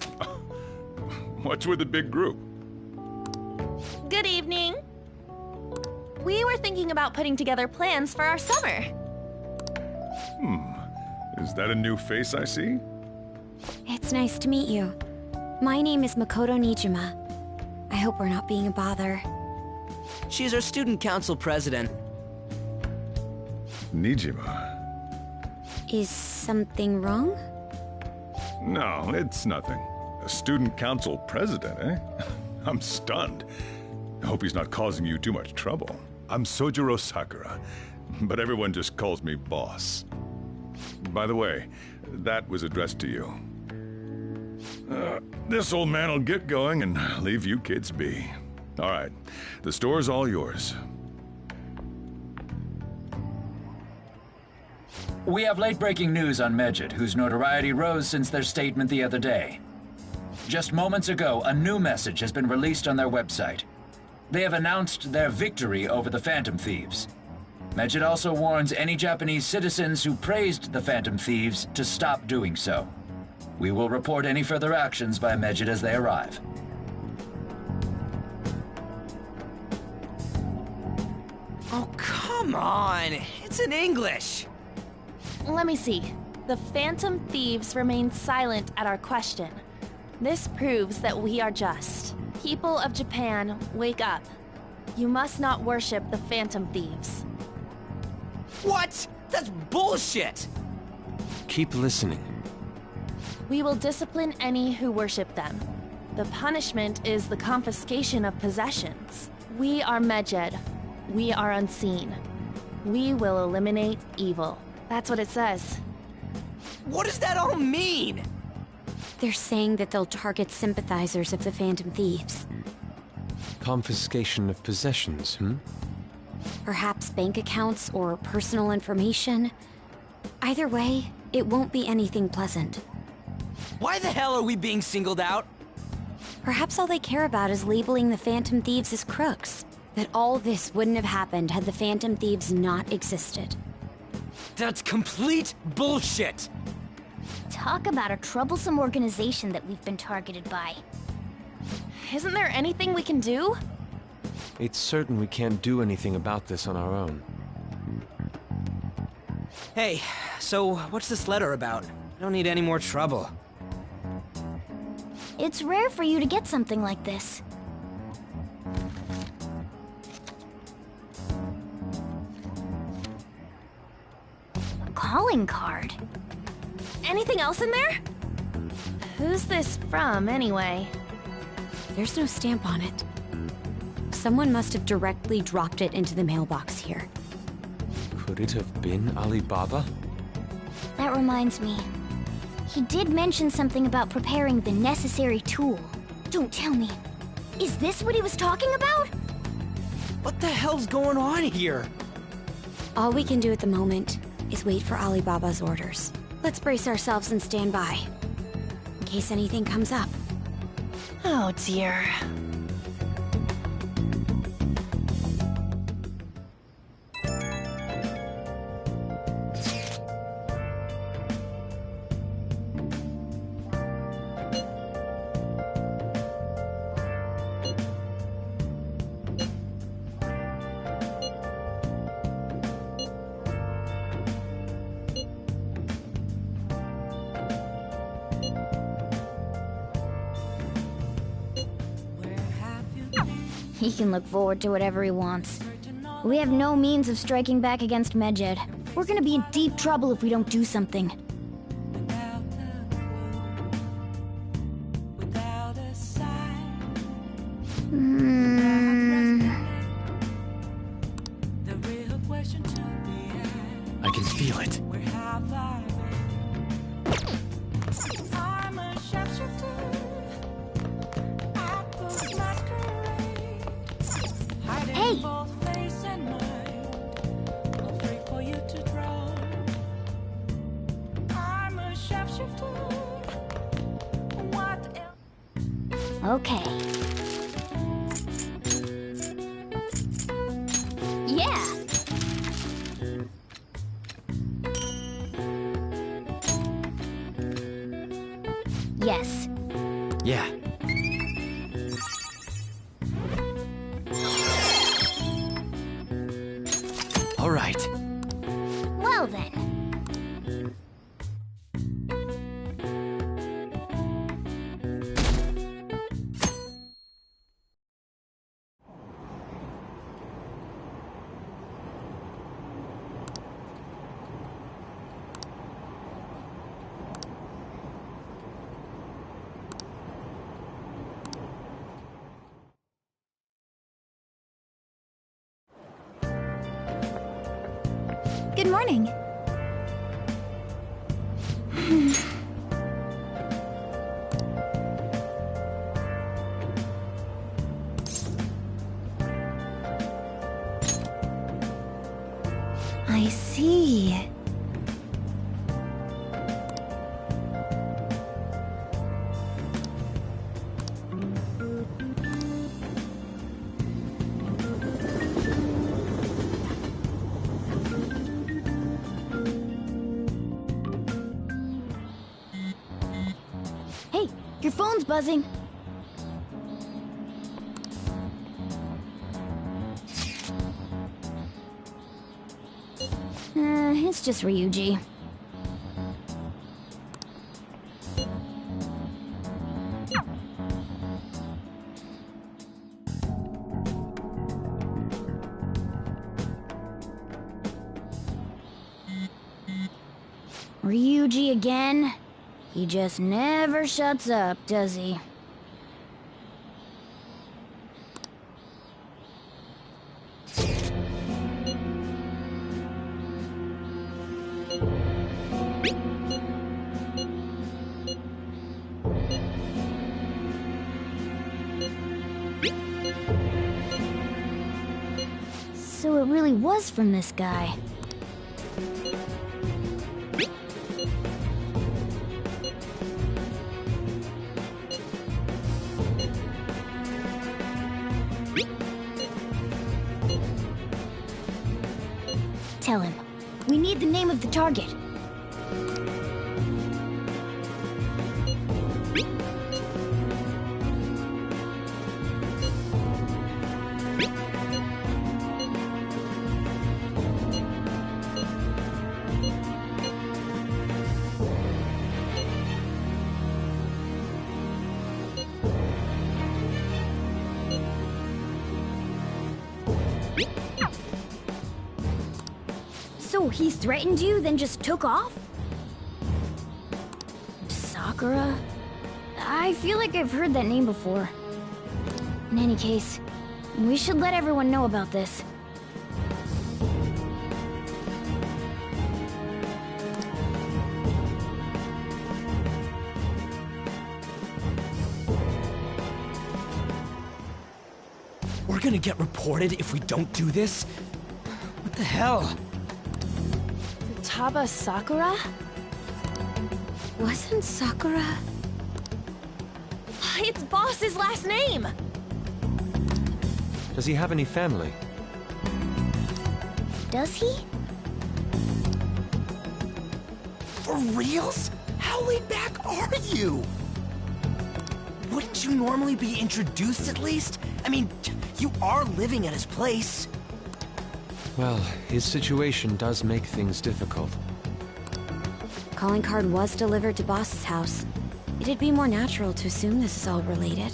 what's with the big group? Good evening. We were thinking about putting together plans for our summer. Is that a new face I see? It's nice to meet you. My name is Makoto Nijima. I hope we're not being a bother. She's our student council president. Nijima? Is something wrong? No, it's nothing. A student council president, eh? I'm stunned. I hope he's not causing you too much trouble. I'm Sojiro Sakura, but everyone just calls me boss. By the way, that was addressed to you. This old man will get going and leave you kids be. All right, the store's all yours. We have late-breaking news on Medjed, whose notoriety rose since their statement the other day. Just moments ago, a new message has been released on their website. They have announced their victory over the Phantom Thieves. Medjed also warns any Japanese citizens who praised the Phantom Thieves to stop doing so. We will report any further actions by Medjed as they arrive. Oh, come on! It's in English! Let me see. The Phantom Thieves remain silent at our question. This proves that we are just. People of Japan, wake up. You must not worship the Phantom Thieves. What? That's bullshit! Keep listening. We will discipline any who worship them. The punishment is the confiscation of possessions. We are Medjed. We are unseen. We will eliminate evil. That's what it says. What does that all mean? They're saying that they'll target sympathizers of the Phantom Thieves. Confiscation of possessions, Perhaps bank accounts or personal information. Either way, it won't be anything pleasant. Why the hell are we being singled out? Perhaps all they care about is labeling the Phantom Thieves as crooks. That all this wouldn't have happened had the Phantom Thieves not existed. That's complete bullshit! Talk about a troublesome organization that we've been targeted by. Isn't there anything we can do? It's certain we can't do anything about this on our own. Hey, so what's this letter about? I don't need any more trouble. It's rare for you to get something like this. A calling card. Anything else in there? Who's this from, anyway? There's no stamp on it. Someone must have directly dropped it into the mailbox here. Could it have been Alibaba? That reminds me. He did mention something about preparing the necessary tool. Don't tell me. Is this what he was talking about? What the hell's going on here? All we can do at the moment is wait for Alibaba's orders. Let's brace ourselves and stand by, in case anything comes up. Oh dear. He can look forward to whatever he wants. We have no means of striking back against Medjed. We're gonna be in deep trouble if we don't do something. I can feel it. Hey! Okay. Yeah! Yes. Yeah. All right. Well then. Good morning. I see. Hey, your phone's buzzing. It's just Ryuji. Ryuji again? He just never shuts up, does he? So it really was from this guy. Tell him. We need the name of the target. So he threatened you, then just took off? Sakura? I feel like I've heard that name before. In any case, we should let everyone know about this. We're gonna get reported if we don't do this? What the hell? Futaba Sakura? Wasn't Sakura... It's Boss's last name! Does he have any family? Does he? For reals? How laid back are you? Wouldn't you normally be introduced at least? I mean, you are living at his place. Well, his situation does make things difficult. Calling card was delivered to Boss's house. It'd be more natural to assume this is all related.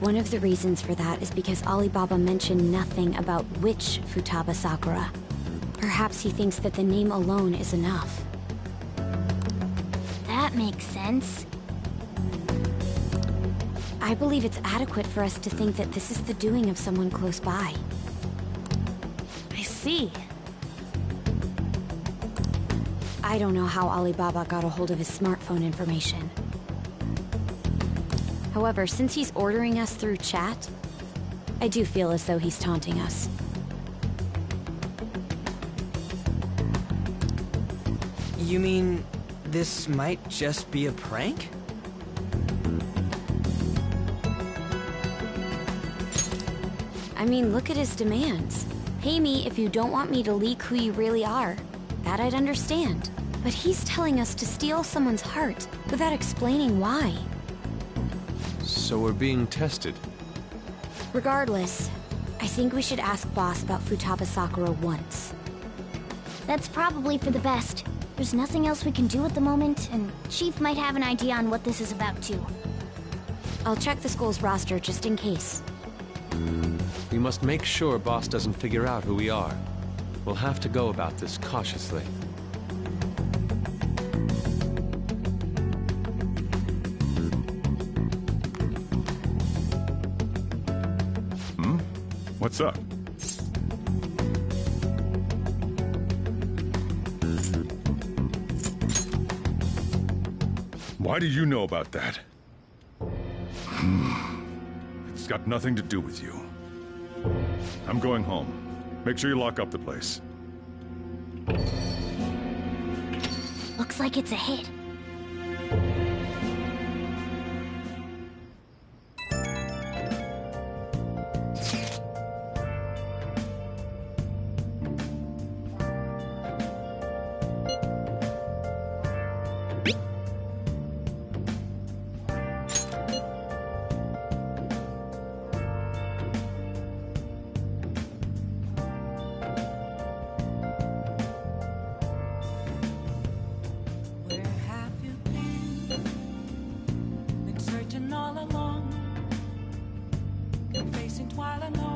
One of the reasons for that is because Alibaba mentioned nothing about which Futaba Sakura. Perhaps he thinks that the name alone is enough. That makes sense. I believe it's adequate for us to think that this is the doing of someone close by. I see. I don't know how Alibaba got a hold of his smartphone information. However, since he's ordering us through chat, I do feel as though he's taunting us. You mean this might just be a prank? I mean, look at his demands. Pay me if you don't want me to leak who you really are. That I'd understand. But he's telling us to steal someone's heart without explaining why. So we're being tested. Regardless, I think we should ask Boss about Futaba Sakura once. That's probably for the best. There's nothing else we can do at the moment, and Chief might have an idea on what this is about too. I'll check the school's roster just in case. We must make sure Boss doesn't figure out who we are. We'll have to go about this cautiously. What's up? Why do you know about that? It's got nothing to do with you. I'm going home. Make sure you lock up the place. Looks like it's a hit. while I know